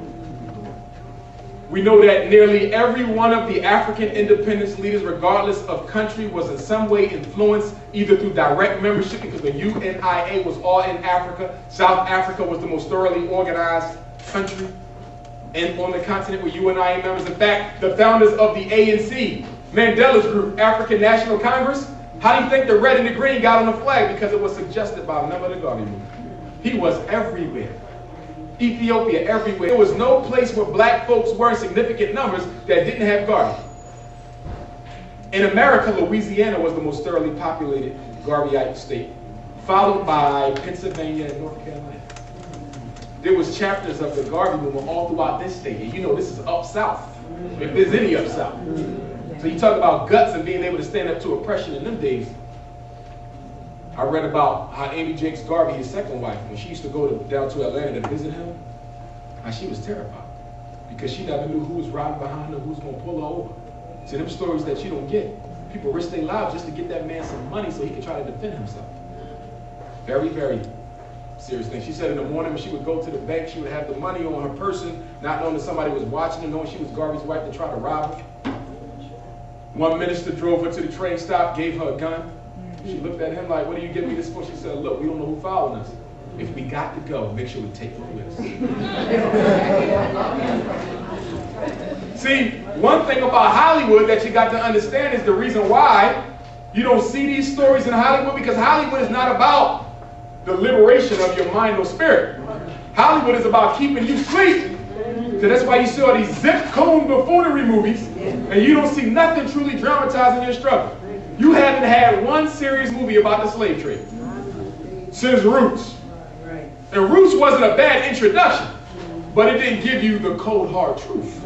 S1: We know that nearly every one of the African independence leaders, regardless of country, was in some way influenced either through direct membership, because the UNIA was all in Africa. South Africa was the most thoroughly organized country and on the continent with UNIA members. In fact, the founders of the ANC, Mandela's group, African National Congress, how do you think the red and the green got on the flag? Because it was suggested by a member of the Garvey movement. He was everywhere. Ethiopia, everywhere. There was no place where black folks were in significant numbers that didn't have Garvey. In America, Louisiana was the most thoroughly populated Garveyite state, followed by Pennsylvania and North Carolina. There was chapters of the Garvey movement all throughout this state. And you know this is up south, if there's any up south. So you talk about guts and being able to stand up to oppression in them days. I read about how Amy Jakes Garvey, his second wife, when she used to go down to Atlanta to visit him, how she was terrified because she never knew who was riding behind her, who was going to pull her over. See, them stories that you don't get. People risk their lives just to get that man some money so he could try to defend himself. Very, very serious thing. She said in the morning when she would go to the bank, she would have the money on her person, not knowing that somebody was watching her, knowing she was Garvey's wife to try to rob her. One minister drove her to the train stop, gave her a gun. She looked at him like, what are you giving me this for? She said, look, we don't know who's following us. If we got to go, make sure we take them with us. See, one thing about Hollywood that you got to understand is the reason why you don't see these stories in Hollywood, because Hollywood is not about the liberation of your mind or spirit. Hollywood is about keeping you asleep. So that's why you see all these zip cone buffoonery movies, and you don't see nothing truly dramatizing your struggle. You haven't had one serious movie about the slave trade since Roots. And Roots wasn't a bad introduction, but it didn't give you the cold hard truth.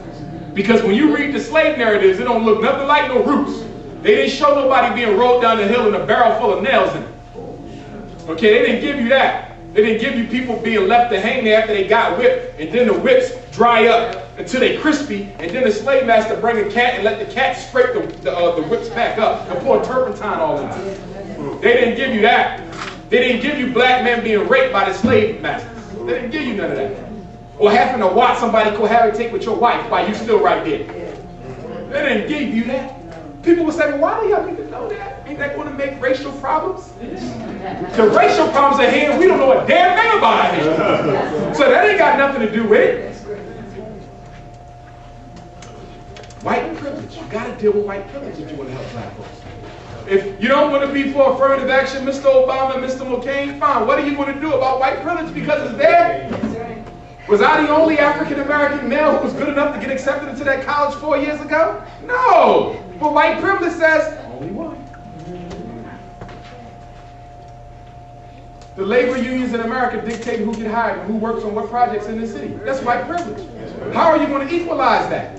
S1: Because when you read the slave narratives, it don't look nothing like no Roots. They didn't show nobody being rolled down the hill in a barrel full of nails in it. Okay, they didn't give you that. They didn't give you people being left to hang there after they got whipped, and then the whips dry up until they crispy, and then the slave master bring a cat and let the cat scrape the whips back up and pour turpentine all into it. They didn't give you that. They didn't give you black men being raped by the slave masters. They didn't give you none of that. Or having to watch somebody cohabitate with your wife while you still right there. They didn't give you that. People would say, well, why do y'all need to know that? Ain't that going to make racial problems? The racial problems at hand, we don't know a damn thing about our history. So that ain't got nothing to do with it. White privilege. You got to deal with white privilege if you want to help black folks. If you don't want to be for affirmative action, Mr. Obama and Mr. McCain, fine. What are you going to do about white privilege? Because it's there. Was I the only African-American male who was good enough to get accepted into that college 4 years ago? No. But white privilege says, only one. The labor unions in America dictate who get hired and who works on what projects in the city. That's white privilege. How are you going to equalize that?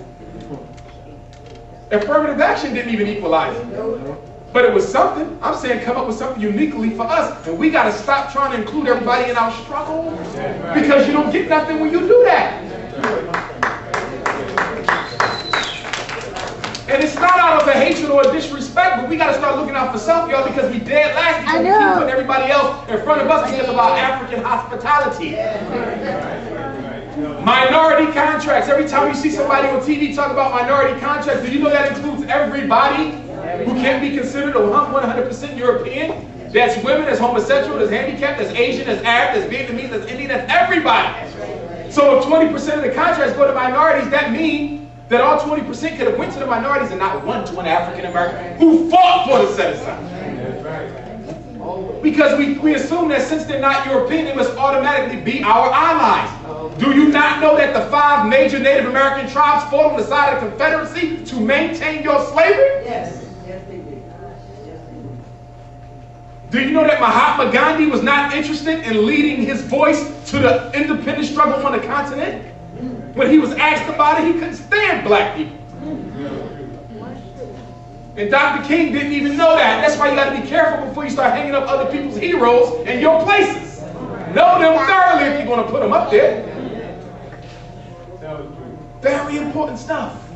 S1: Affirmative action didn't even equalize it. But it was something. I'm saying come up with something uniquely for us. And we got to stop trying to include everybody in our struggle. Because you don't get nothing when you do that. And it's not out of a hatred or a disrespect, but we got to start looking out for self, y'all, because we dead last because we keep putting everybody else in front of us because of our African hospitality. Minority contracts. Every time you see somebody on TV talk about minority contracts, do you know that includes everybody who can be considered 100% European? That's women, that's homosexual, that's handicapped, that's Asian, that's Arab, that's Vietnamese, that's Indian, that's everybody. So if 20% of the contracts go to minorities, that means that all 20% could have went to the minorities and not one to an African American who fought for the set aside. Because we assume that since they're not European, they must automatically be our allies. Do you not know that the 5 major Native American tribes fought on the side of the Confederacy to maintain your slavery?
S2: Yes. Yes, they did. Yes, they did.
S1: Do you know that Mahatma Gandhi was not interested in leading his voice to the independence struggle on the continent? When he was asked about it, he couldn't stand black people. And Dr. King didn't even know that. That's why you got to be careful before you start hanging up other people's heroes in your places. Know them thoroughly if you're going to put them up there. Very important stuff.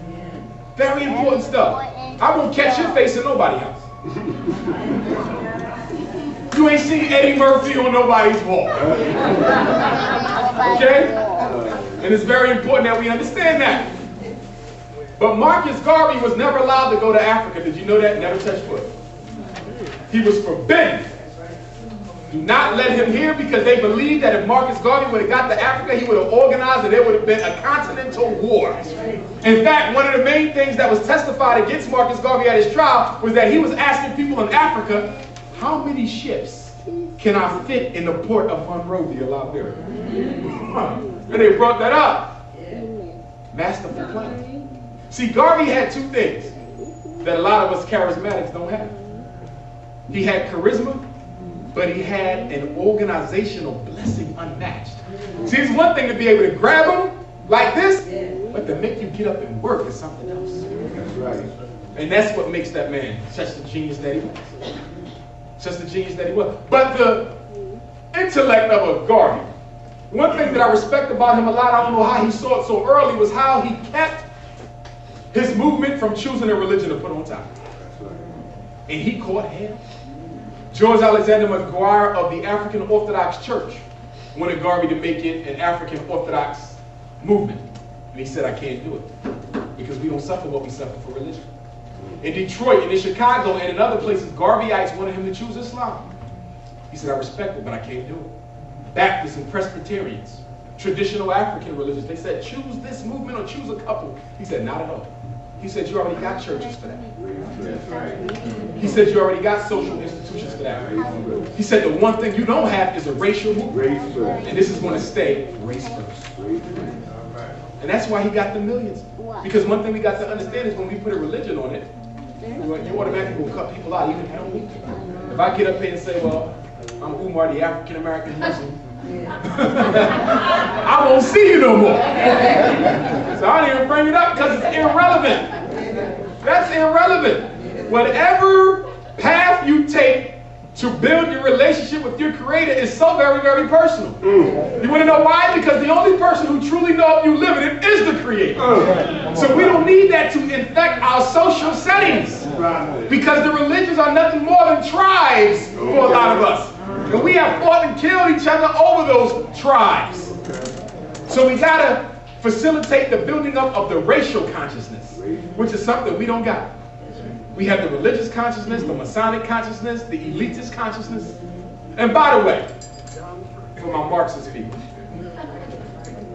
S1: Very important stuff. I won't catch your face in nobody's house. You ain't seen Eddie Murphy on nobody's wall. Okay? And it's very important that we understand that. But Marcus Garvey was never allowed to go to Africa. Did you know that? Never touched foot. He was forbidden. Do not let him here, because they believed that if Marcus Garvey would have got to Africa, he would have organized and there would have been a continental war. In fact, one of the main things that was testified against Marcus Garvey at his trial was that he was asking people in Africa, how many ships can I fit in the port of Monrovia, Liberia? And they brought that up. Masterful plan. See, Garvey had two things that a lot of us charismatics don't have. He had charisma, but he had an organizational blessing unmatched. See, it's one thing to be able to grab him like this, but to make you get up and work is something else. That's right. And that's what makes that man such the genius that he was. Such the genius that he was. But the intellect of a Garvey, one thing that I respect about him a lot, I don't know how he saw it so early, was how he kept his movement from choosing a religion to put on top. And he caught hell. George Alexander McGuire of the African Orthodox Church wanted Garvey to make it an African Orthodox movement. And he said, I can't do it, because we don't suffer what we suffer for religion. In Detroit, and in Chicago, and in other places, Garveyites wanted him to choose Islam. He said, I respect it, but I can't do it. Baptists and Presbyterians, traditional African religions, they said, choose this movement or choose a couple. He said, not at all. He said, you already got churches for that. He said, you already got social institutions for that. He said, the one thing you don't have is a racial movement. And this is going to stay race first. And that's why he got the millions. Because one thing we got to understand is when we put a religion on it, you automatically will cut people out, even if you don't need to. If I get up here and say, well, I'm Umar, the African-American Muslim, I won't see you no more. So I don't even bring it up because it's irrelevant. That's irrelevant. Whatever path you take to build your relationship with your Creator is so very, very personal. You want to know why? Because the only person who truly knows if you live in it is the Creator. So we don't need that to infect our social settings. Because the religions are nothing more than tribes for a lot of us. And we have fought and killed each other over those tribes. So we got to facilitate the building up of the racial consciousness, which is something we don't got. We have the religious consciousness, the Masonic consciousness, the elitist consciousness. And by the way, for my Marxist people,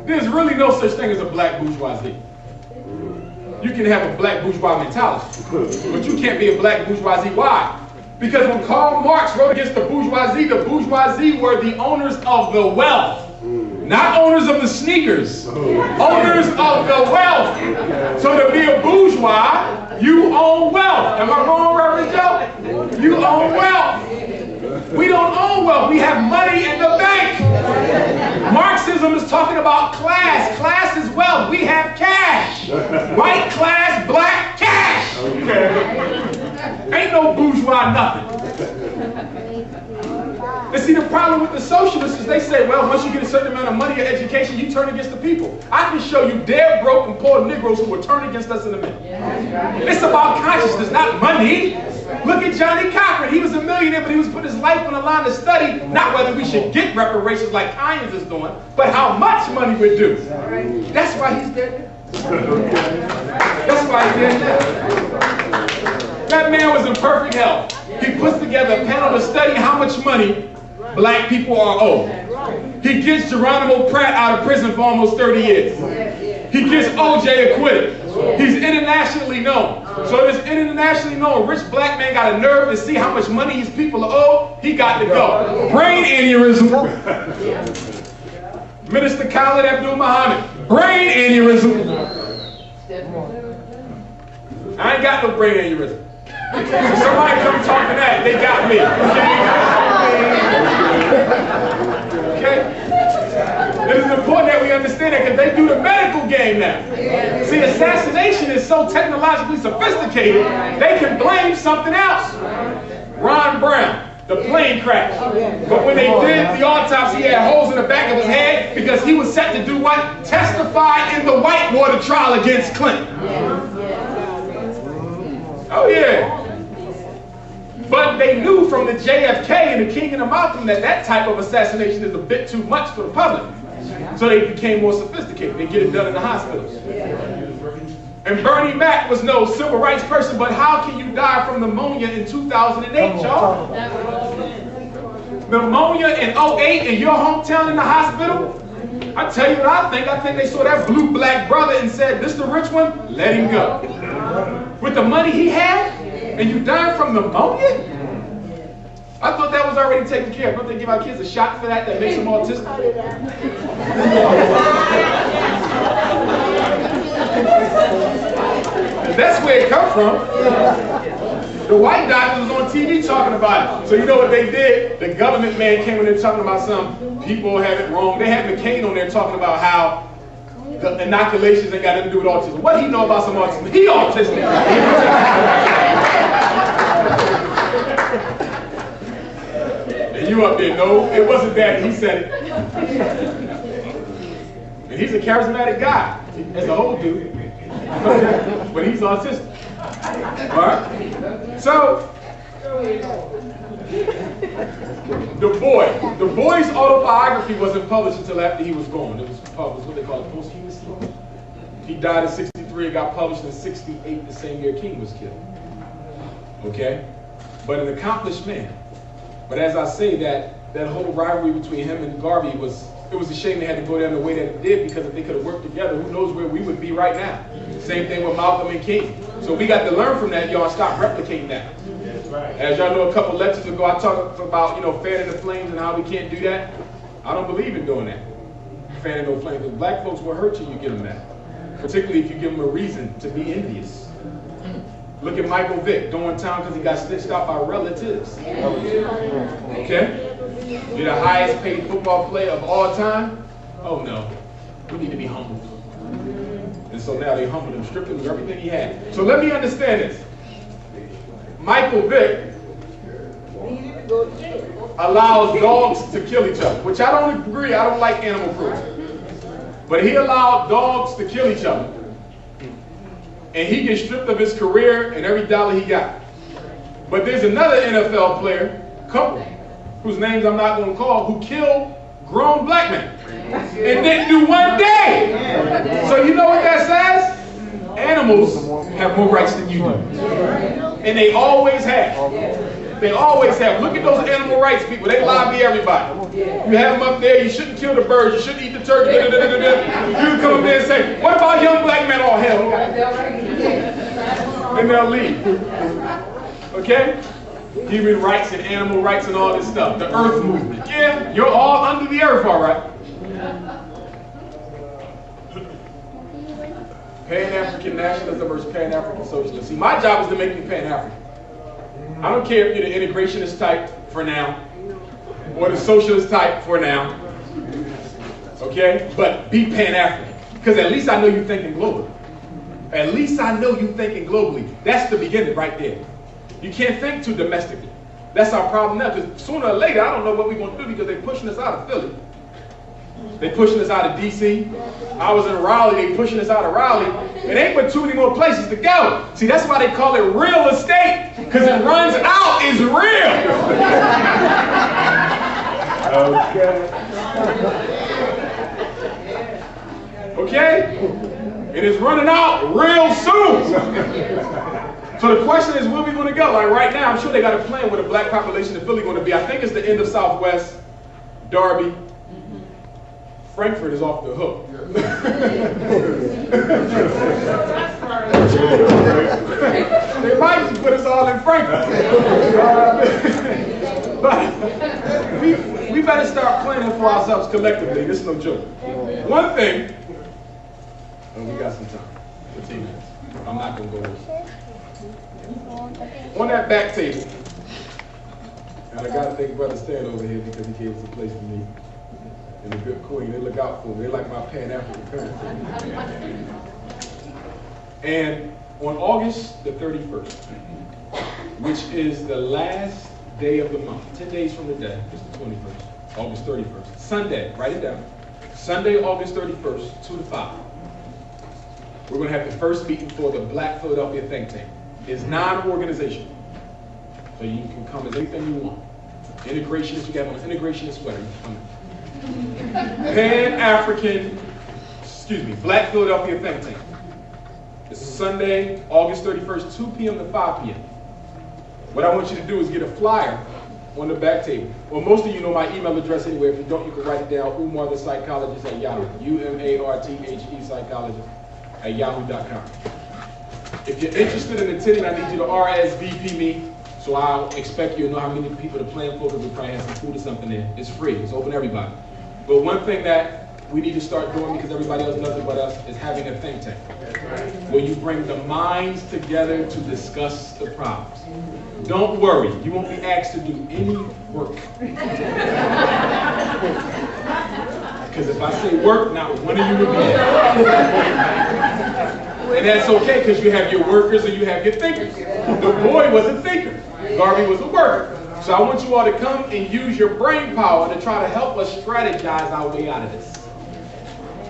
S1: there's really no such thing as a black bourgeoisie. You can have a black bourgeois mentality, but you can't be a black bourgeoisie. Why? Because when Karl Marx wrote against the bourgeoisie were the owners of the wealth. Not owners of the sneakers. Owners of the wealth. So to be a bourgeois, you own wealth. Am I wrong, Reverend Joe? You own wealth. We don't own wealth. We have money in the bank. Marxism is talking about class. Class is wealth. We have cash. White class, black cash. Ain't no bourgeois nothing. And see, the problem with the socialists is they say, well, once you get a certain amount of money or education, you turn against the people. I can show you dead broke and poor Negroes who will turn against us in a minute. It's about consciousness, not money. Look at Johnny Cochran. He was a millionaire, but he was putting his life on the line to study not whether we should get reparations like Keynes is doing, but how much money we're due. That's why he's dead. That's why he's dead. That man was in perfect health. He puts together a panel to study how much money black people are owed. He gets Geronimo Pratt out of prison for almost 30 years. He gets OJ acquitted. He's internationally known. So this internationally known rich black man got a nerve to see how much money his people are owed. He got to go. Brain aneurysm. Minister Khalid Abdul Muhammad. Brain aneurysm. I ain't got no brain aneurysm. Somebody come talk to that. They got me. Okay? It is important that we understand that because they do the medical game now. See, assassination is so technologically sophisticated, they can blame something else. Ron Brown, the plane crash. But when they did the autopsy, he had holes in the back of his head because he was set to do what? Testify in the Whitewater trial against Clinton. Oh yeah. But they knew from the JFK and the King and the Malcolm that that type of assassination is a bit too much for the public. So they became more sophisticated. They get it done in the hospitals. And Bernie Mac was no civil rights person, but how can you die from pneumonia in 2008, y'all? Pneumonia in 2008 in your hometown in the hospital? I tell you what I think. I think they saw that blue black brother and said, this the rich one? Let him go. With the money he had, and you died from pneumonia? I thought that was already taken care of. Don't they give our kids a shot for that makes them autistic? That's where it comes from. The white doctor was on TV talking about it. So you know what they did? The government man came in there talking about some people have it wrong. They had McCain on there talking about how the inoculations ain't got nothing to do with autism. What do he know about some autism? He autistic. And you up there, no, it wasn't that. He said it. And he's a charismatic guy. He's an old dude. But he's autistic. All right? So, the boy's autobiography wasn't published until after he was gone. It was published, what they call it, posthumous. He died in 63, it got published in 68, the same year King was killed. Okay? But an accomplished man. But as I say, that whole rivalry between him and Garvey it was a shame they had to go down the way that it did, because if they could have worked together, who knows where we would be right now. Same thing with Malcolm and King. So we got to learn from that, y'all, and stop replicating that. As y'all know, a couple lectures ago, I talked about, fanning the flames and how we can't do that. I don't believe in doing that. Fanning no flames. Because black folks will hurt you give them that. Particularly if you give them a reason to be envious. Look at Michael Vick doing time because he got snitched out by relatives. Okay? You're the highest paid football player of all time? Oh no. We need to be humbled. And so now they humbled him, stripped him of everything he had. So let me understand this. Michael Vick allows dogs to kill each other, which I don't agree. I don't like animal cruelty. But he allowed dogs to kill each other. And he gets stripped of his career and every dollar he got. But there's another NFL player, couple, whose names I'm not going to call, who killed grown black men. And didn't do one day. So you know what that says? Animals have more rights than you do. And they always have. They always have. Look at those animal rights people. They lobby everybody. You have them up there, you shouldn't kill the birds, you shouldn't eat the turkey. You can come up there and say, what about young black men? Oh, hell. And they'll leave. Okay? Human rights and animal rights and all this stuff. The earth movement. Yeah, you're all under the earth, all right. Pan-African nationalism versus Pan-African socialism. See, my job is to make you Pan-African. I don't care if you're the integrationist type for now, or the socialist type for now. Okay? But be Pan-African. Because at least I know you're thinking globally. At least I know you're thinking globally. That's the beginning right there. You can't think too domestically. That's our problem now, because sooner or later, I don't know what we're going to do, because they're pushing us out of Philly. They're pushing us out of D.C. I was in Raleigh, they're pushing us out of Raleigh. It ain't but too many more places to go. See, that's why they call it real estate, because it runs out, it's real. Okay? It is running out real soon. So the question is, where are we going to go? Like right now, I'm sure they got a plan where the black population of Philly is going to be. I think it's the end of Southwest, Derby. Frankfurt is off the hook. They might just put us all in Frankfurt. But we better start planning for ourselves collectively. This is no joke. One thing, and we got some time, 15 minutes. I'm not going to go over. On that back table, and I got to thank Brother Stan over here because he gave us a place to meet. And the good queen, they look out for me. They're like my Pan-African parents. And on August the 31st, which is the last day of the month, 10 days from the day, it's the 21st, August 31st, Sunday, write it down. Sunday, August 31st, 2 to 5. We're going to have the first meeting for the Black Philadelphia think tank. It's non-organizational. So you can come as anything you want. Integrationist, you got on an integrationist sweater, you can come in. Pan-African, Black Philadelphia think tank. It's Sunday, August 31st, 2 p.m. to 5 p.m. What I want you to do is get a flyer on the back table. Well, most of you know my email address anyway. If you don't, you can write it down, Umar the Psychologist at Yahoo. UMARTHE Psychologist at yahoo.com. If you're interested in attending, I need you to RSVP me, so I'll expect you to know how many people to plan for, because we probably have some food or something there. It's free. It's open to everybody. But one thing that we need to start doing, because everybody else does it but us, is having a think tank. Where you bring the minds together to discuss the problems. Don't worry, you won't be asked to do any work. Because if I say work, not one of you will be there. And that's okay, because you have your workers and you have your thinkers. The boy was a thinker. Garvey was a worker. So I want you all to come and use your brain power to try to help us strategize our way out of this.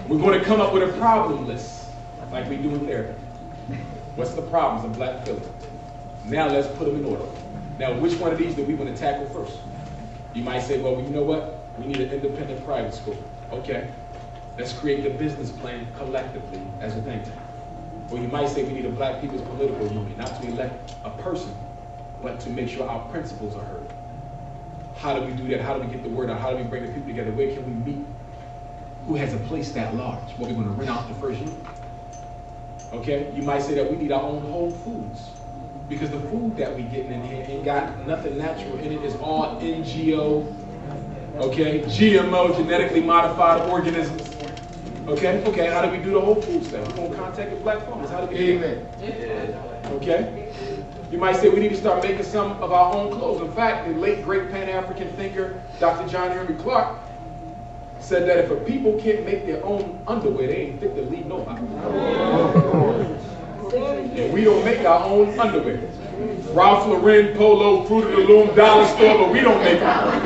S1: We're going to come up with a problem list, like we do in therapy. What's the problems of Black Philly? Now let's put them in order. Now, which one of these do we want to tackle first? You might say, well, you know what? We need an independent private school. Okay. Let's create the business plan collectively as a think tank. Or you might say we need a Black People's Political Union, not to elect a person, but to make sure our principles are heard. How do we do that? How do we get the word out? How do we bring the people together? Where can we meet? Who has a place that large? What, we're going to rent out the first unit? Okay? You might say that we need our own Whole Foods, because the food that we getting in here ain't got nothing natural in it. It's all NGO, okay? GMO, genetically modified organisms. Okay? Okay, how do we do the Whole Foods thing? We're going to contact the Black farmers. How do we do that? Okay? You might say we need to start making some of our own clothes. In fact, the late great Pan-African thinker, Dr. John Henry Clark, said that if a people can't make their own underwear, they ain't fit to lead nobody. And we don't make our own underwear. Ralph Lauren, Polo, Fruit of the Loom, Dollar Store, but we don't make them.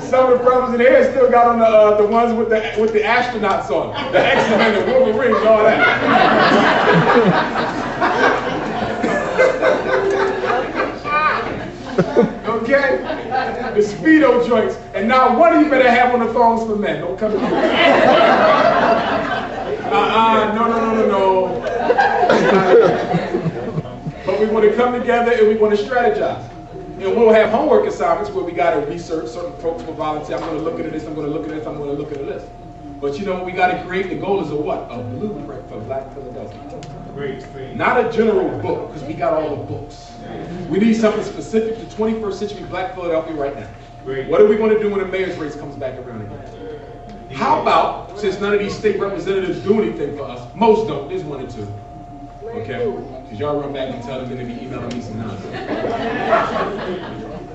S1: Some of the brothers in here still got on the ones with the astronauts on them, the X-Men, the Wolverine, and all that. Okay, the Speedo joints, and now one of you better have on the thongs for men. Don't come to me. No. But we want to come together and we want to strategize. And we'll have homework assignments where we got to research certain folks will volunteer. I'm going to look at this, I'm going to look at this, I'm going to look at this. But you know what we got to create? The goal is a what? A blueprint for Black Philadelphia. Great. Not a general book, because we got all the books. We need something specific to 21st century Black Philadelphia right now. Great. What are we going to do when the mayor's race comes back around again? How about, since none of these state representatives do anything for us, most don't, there's one or two. Okay? Because y'all run back and tell them they're going to be emailing me some nonsense.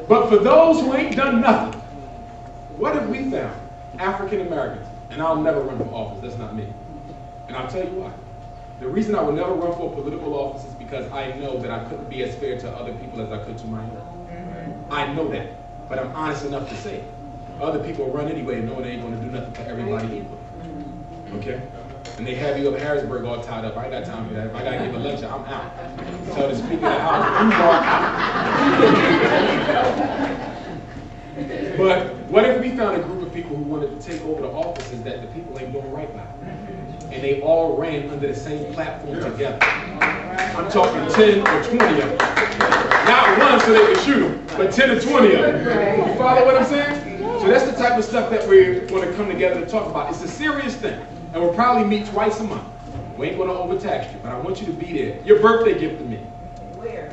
S1: But for those who ain't done nothing, what have we found? African Americans. And I'll never run for office. That's not me. And I'll tell you why. The reason I would never run for a political office is because I know that I couldn't be as fair to other people as I could to my own. I know that. But I'm honest enough to say it. Other people run anyway knowing they ain't going to do nothing for everybody equally. Okay? And they have you up Harrisburg all tied up. I ain't got time for that. If I got to give a lecture, I'm out. Tell the speaker of the house, Umar out. But what if we found a group of people who wanted to take over the offices that the people ain't doing right by? And they all ran under the same platform together. I'm talking 10 or 20 of them. Not one so they could shoot them, but 10 or 20 of them. You follow what I'm saying? So that's the type of stuff that we're going to come together to talk about. It's a serious thing. And we'll probably meet twice a month. We ain't going to overtax you, but I want you to be there. Your birthday gift to me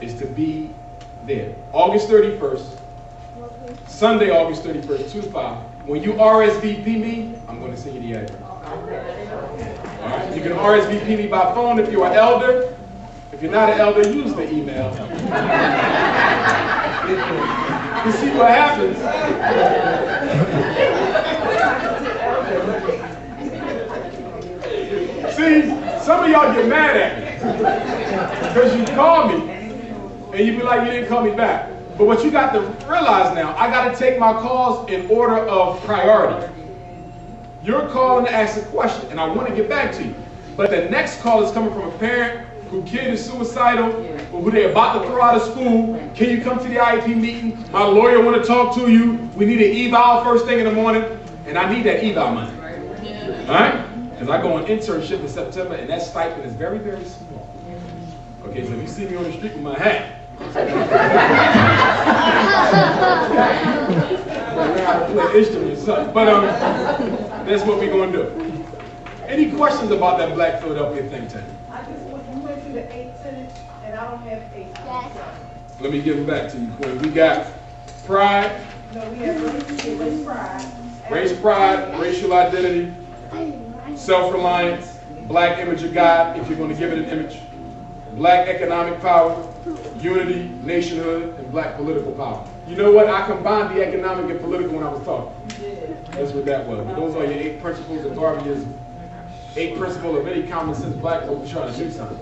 S1: is to be there. August 31st, Sunday, August 31st, 2 to 5. When you RSVP me, I'm going to send you the address. All right? You can RSVP me by phone if you're an elder. If you're not an elder, use the email. You see what happens. See, some of y'all get mad at me because you call me and you be like, you didn't call me back. But what you got to realize now, I got to take my calls in order of priority. You're calling to ask a question, and I want to get back to you. But the next call is coming from a parent whose kid is suicidal, or who they're about to throw out of school. Can you come to the IEP meeting? My lawyer want to talk to you. We need an eval first thing in the morning, and I need that eval money. All right? Because I go on internship in September, and that stipend is very, very small. Okay, so if you see me on the street with my hat, play instruments, but that's what we're going to do. Any questions about that Black Philadelphia think tank?
S3: I just went through the 8 tenets, and I don't have 8.
S1: Let me give it back to you, Queen. We got pride.
S3: No, we have race pride.
S1: Race pride, racial identity, self-reliance, black image of God, if you're going to give it an image, black economic power, unity, nationhood, and black political power. You know what? I combined the economic and political when I was talking. That's what that was. But those are your 8 principles of Garveyism. 8 principles of any common sense black folks trying to do something.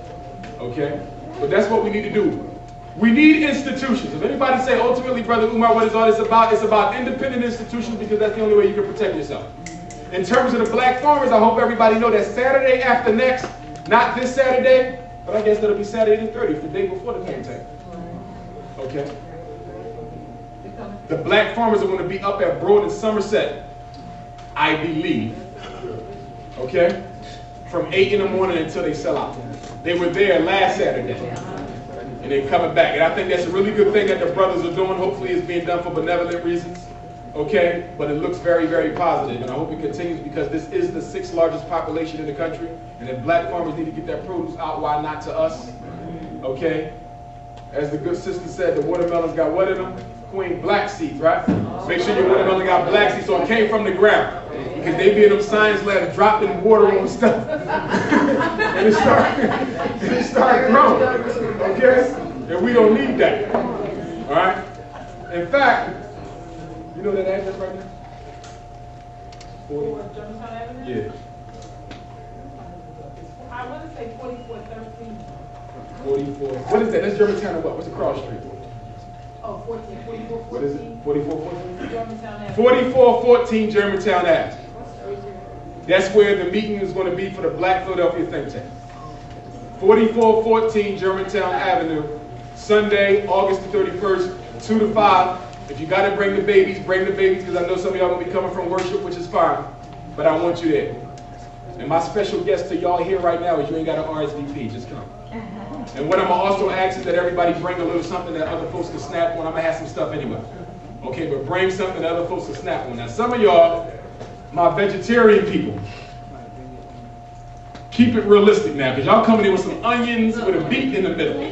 S1: Okay? But that's what we need to do. We need institutions. If anybody say, ultimately, Brother Umar, what is all this about? It's about independent institutions because that's the only way you can protect yourself. In terms of the black farmers, I hope everybody know that Saturday after next, not this Saturday, but I guess that'll be Saturday the 30th, the day before the think tank. Okay? The black farmers are going to be up at Broad and Somerset, I believe. Okay? From 8 in the morning until they sell out. They were there last Saturday. And they're coming back. And I think that's a really good thing that the brothers are doing. Hopefully it's being done for benevolent reasons. Okay? But it looks very, very positive. And I hope it continues because this is the 6th largest population in the country. And if black farmers need to get their produce out, why not to us? Okay? As the good sister said, the watermelons got what in them? Queen, black seeds, right? Make sure your watermelon got black seeds so it came from the ground. Because they be in them science labs dropping water on stuff. and it start growing. Okay? And we don't need that. Alright? In fact, you know that address right now? 40. Yeah.
S3: I want to say 4413.
S1: 44. What is that? That's Germantown or what? What's the cross street?
S3: Oh, 14, 4414.
S1: What is it? 4414?
S3: Germantown Avenue.
S1: 4414 Germantown Ave. That's where the meeting is going to be for the Black Philadelphia think tank. 4414 Germantown Avenue, Sunday, August the 31st, 2 to 5. If you got to bring the babies because I know some of y'all going to be coming from worship, which is fine. But I want you there. And my special guest to y'all here right now is you ain't got an RSVP, just come. And what I'm going to also ask is that everybody bring a little something that other folks can snap on. I'm going to have some stuff anyway. Okay, but bring something that other folks can snap on. Now, some of y'all, my vegetarian people, keep it realistic now, because y'all coming in with some onions with a beet in the middle.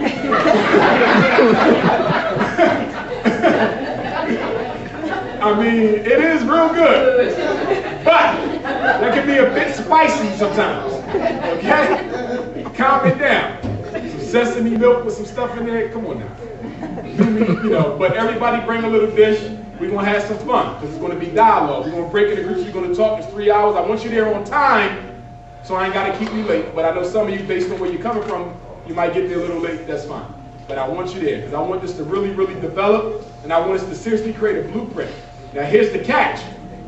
S1: I mean, it is real good, but that can be a bit spicy sometimes, okay? Calm it down. Some sesame milk with some stuff in there, come on now. You know, but everybody bring a little dish. We're going to have some fun, because it's going to be dialogue. We're going to break into groups, we're going to talk. It's 3 hours. I want you there on time, so I ain't got to keep you late. But I know some of you, based on where you're coming from, you might get there a little late. That's fine. But I want you there, because I want this to really, really develop, and I want us to seriously create a blueprint. Now here's the catch.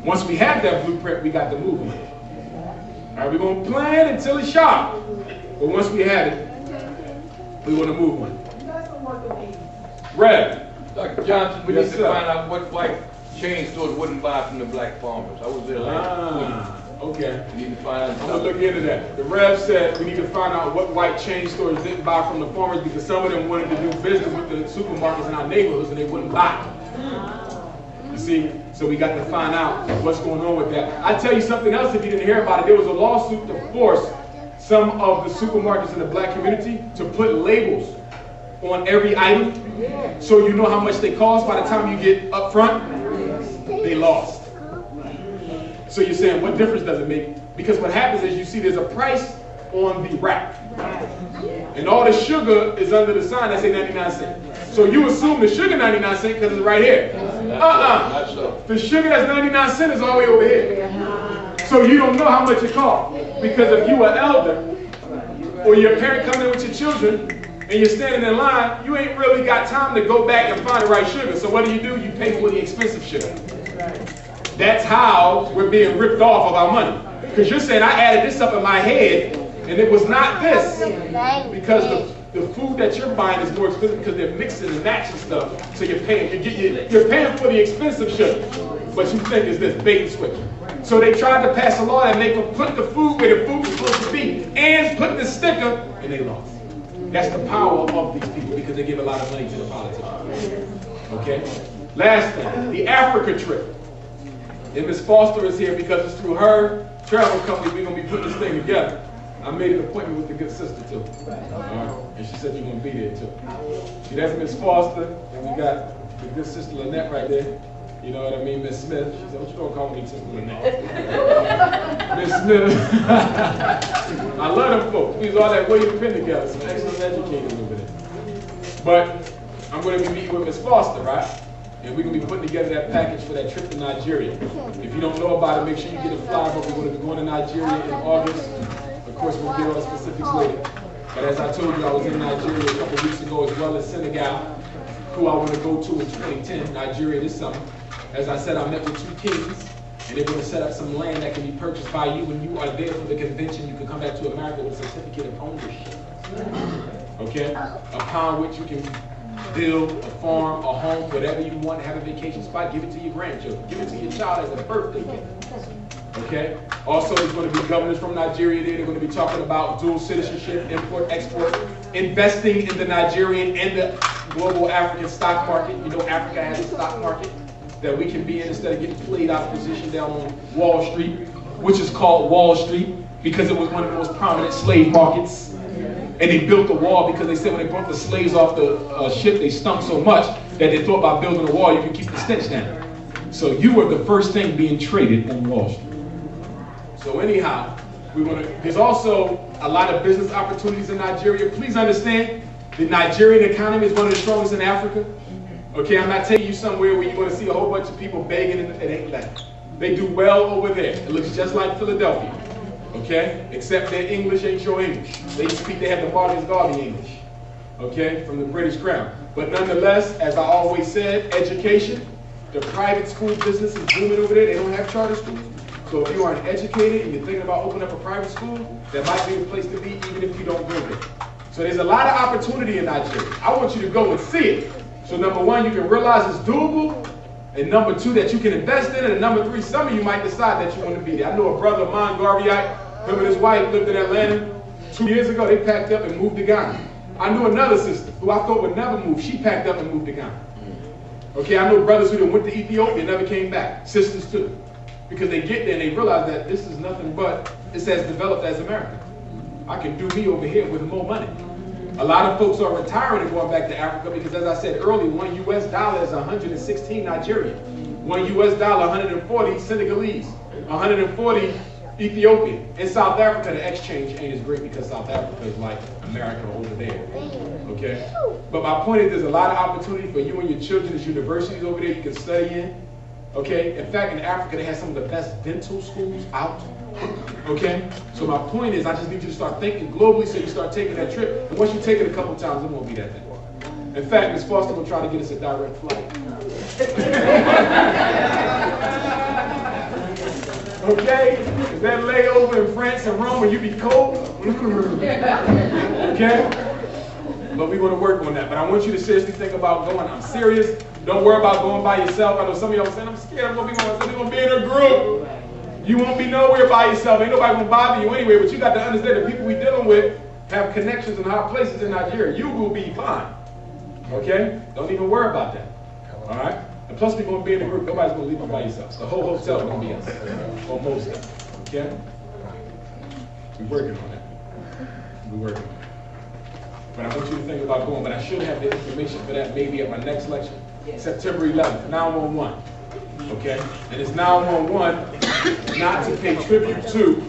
S1: Once we have that blueprint, we got to move on. All right, we're going to plan until it's sharp. But once we have it, we want to move on. Rev.
S4: Dr. Johnson, we need to find out what white chain stores wouldn't buy from the black farmers. I was there last week.
S1: Okay.
S4: We need to find out.
S1: I'm going to look into that. The Rev said we need to find out what white chain stores didn't buy from the farmers because some of them wanted to do business with the supermarkets in our neighborhoods and they wouldn't buy. You see? So we got to find out what's going on with that. I tell you something else if you didn't hear about it. There was a lawsuit to force some of the supermarkets in the black community to put labels on every item so you know how much they cost by the time you get up front. They lost. So you're saying, what difference does it make? Because what happens is you see there's a price on the rack. And all the sugar is under the sign that say 99 cents. So you assume the sugar 99 cents because it's right here. The sugar that's 99 cents is all the way over here. So you don't know how much it costs. Because if you are elder, or your parent coming in with your children, and you're standing in line, you ain't really got time to go back and find the right sugar. So what do? You pay for the expensive sugar. That's how we're being ripped off of our money. Because you're saying, I added this up in my head, and it was not this. Because the food that you're buying is more expensive because they're mixing and matching stuff. So you're paying for the expensive sugar, but you think it's this bait and switch. So they tried to pass a law that make them put the food where the food is supposed to be and put the sticker, and they lost. That's the power of these people because they give a lot of money to the politicians. Okay? Last thing, the Africa trip. And Miss Foster is here because it's through her travel company we're going to be putting this thing together. I made an appointment with the good sister too. And she said you're going to be there too. See, that's Miss Foster, and we got the good sister Lynette right there. You know what I mean? Miss Smith. She said, what you gonna call me, Sister Lynette? Miss Smith. I love them folks. We was all that William Penn together, some excellent educators over there. But I'm going to be meeting with Miss Foster, right? And we're going to be putting together that package for that trip to Nigeria. If you don't know about it, make sure you get a flyer, but we're going to be going to Nigeria in August. Of course, we'll get all the specifics later. But as I told you, I was in Nigeria a couple weeks ago, as well as Senegal, who I want to go to in 2010, Nigeria this summer. As I said, I met with 2 kings, and they're going to set up some land that can be purchased by you. When you are there for the convention, you can come back to America with a certificate of ownership. Okay? Upon which you can build a farm, a home, whatever you want, have a vacation spot, give it to your grandchildren. Give it to your child as a birthday gift. Okay? Also, there's going to be governors from Nigeria there. They're going to be talking about dual citizenship, import, export, investing in the Nigerian and the global African stock market. You know Africa has a stock market that we can be in instead of getting played out of position down on Wall Street, which is called Wall Street because it was one of the most prominent slave markets. And they built the wall because they said when they brought the slaves off the ship, they stunk so much that they thought by building a wall you could keep the stench down. So you were the first thing being traded on Wall Street. So anyhow, there's also a lot of business opportunities in Nigeria. Please understand, the Nigerian economy is one of the strongest in Africa. Okay, I'm not taking you somewhere where you're going to see a whole bunch of people begging and it ain't like. They do well over there. It looks just like Philadelphia. Okay, except their English ain't your English. They have the Marcus Garvey English. Okay, from the British Crown. But nonetheless, as I always said, education, the private school business is booming over there. They don't have charter schools. So if you are educated and you're thinking about opening up a private school, that might be the place to be even if you don't go there. So there's a lot of opportunity in Nigeria. I want you to go and see it. So number 1, you can realize it's doable. And number 2, that you can invest in it. And number 3, some of you might decide that you want to be there. I know a brother of mine, Garvey, him and his wife lived in Atlanta. 2 years ago, they packed up and moved to Ghana. I knew another sister who I thought would never move. She packed up and moved to Ghana. Okay, I know brothers who went to Ethiopia and never came back. Sisters too. Because they get there and they realize that this is nothing but, it's as developed as America. I can do me over here with more money. A lot of folks are retiring and going back to Africa because, as I said earlier, $1 US is 116 Nigerian. $1 US, 140 Senegalese, 140 Ethiopian. In South Africa, the exchange ain't as great because South Africa is like America over there. Okay? But my point is there's a lot of opportunity for you and your children. There's universities over there you can study in. Okay? In fact, in Africa, they have some of the best dental schools out. Okay? So my point is I just need you to start thinking globally so you start taking that trip. And once you take it a couple times, it won't be that thing. In fact, Ms. Foster will try to get us a direct flight. Okay? Is that layover in France and Rome and you be cold? Okay? But we're going to work on that. But I want you to seriously think about going. I'm serious. Don't worry about going by yourself. I know some of y'all are saying, I'm scared I'm going to be going. So we're going to be in a group. You won't be nowhere by yourself. Ain't nobody going to bother you anyway. But you got to understand the people we're dealing with have connections in high places in Nigeria. You will be fine. Okay? Don't even worry about that. All right? And plus, we're going to be in a group. Nobody's going to leave you by yourself. The whole hotel is going to be us. Or most of it. Okay? We're working on that. We're working on it. But I want you to think about going. But I should have the information for that maybe at my next lecture. September 11th, 911. Okay? And it's 911 not to pay tribute to.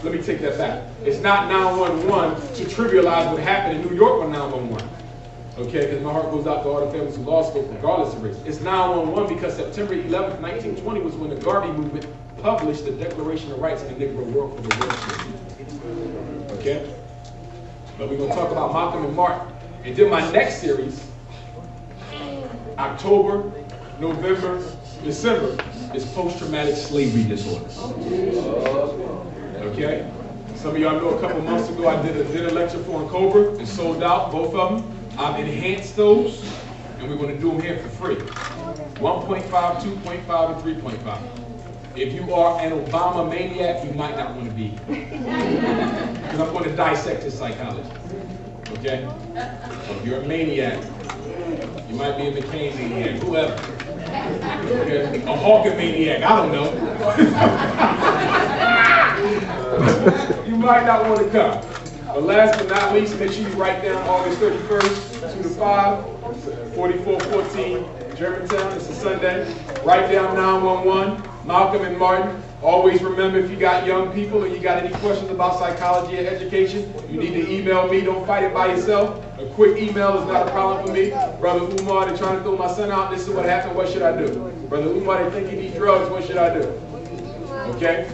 S1: Let me take that back. It's not 911 to trivialize what happened in New York on 911. Okay, because my heart goes out to all the families who lost hope regardless of race. It's 911 because September 11th, 1920 was when the Garvey movement published the Declaration of Rights in the Negro World for the world. Okay? But we're going to talk about Malcolm and Martin. And then my next series, October, November, December, is post-traumatic slavery disorders. Okay? So Some of y'all know a couple months ago I did a dinner lecture for in Cobra. It sold out, both of them. I've enhanced those, and we're going to do them here for free. 1.5, 2.5, and 3.5. If you are an Obama maniac, you might not want to be here. Because I'm going to dissect his psychology. Okay? So if you're a maniac, you might be a McCain maniac, whoever. Okay? A Hawking maniac, I don't know. You might not want to come. But last but not least, make sure you write down August 31st, 2 to 5, 4414 Germantown. It's a Sunday. Write down 911, Malcolm and Martin. Always remember, if you got young people and you got any questions about psychology and education, you need to email me. Don't fight it by yourself. A quick email is not a problem for me. Brother Umar, they're trying to throw my son out. This is what happened. What should I do? Brother Umar, they think he needs drugs. What should I do? Okay?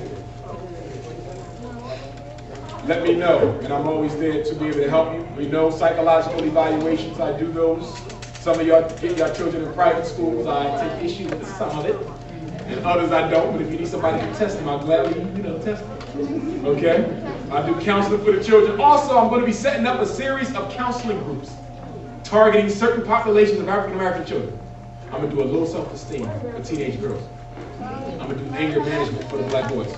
S1: Let me know, and I'm always there to be able to help you. We know psychological evaluations, I do those. Some of y'all get your children in private schools, I take issue with some of it, and others I don't, but if you need somebody to test them, I'll gladly, test them. Okay? I do counseling for the children. Also, I'm going to be setting up a series of counseling groups targeting certain populations of African American children. I'm going to do a low self-esteem for teenage girls. I'm going to do anger management for the black boys.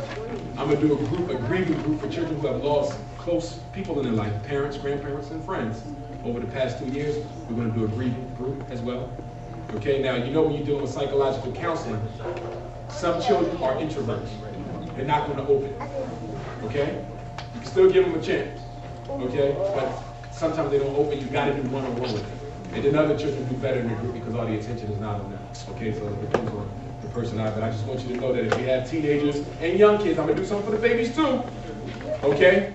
S1: I'm going to do a grieving group for children who have lost close people in their life, parents, grandparents, and friends. Over the past 2 years, we're going to do a grieving group as well. Okay, now you know when you're dealing with psychological counseling, some children are introverts. They're not going to open. Okay? You can still give them a chance. Okay? But sometimes they don't open. You got to do one-on-one with them. And then other children do better in the group because all the attention is not on them. Okay, so it depends on the person out. But I just want you to know that if you have teenagers and young kids, I'm going to do something for the babies too. Okay?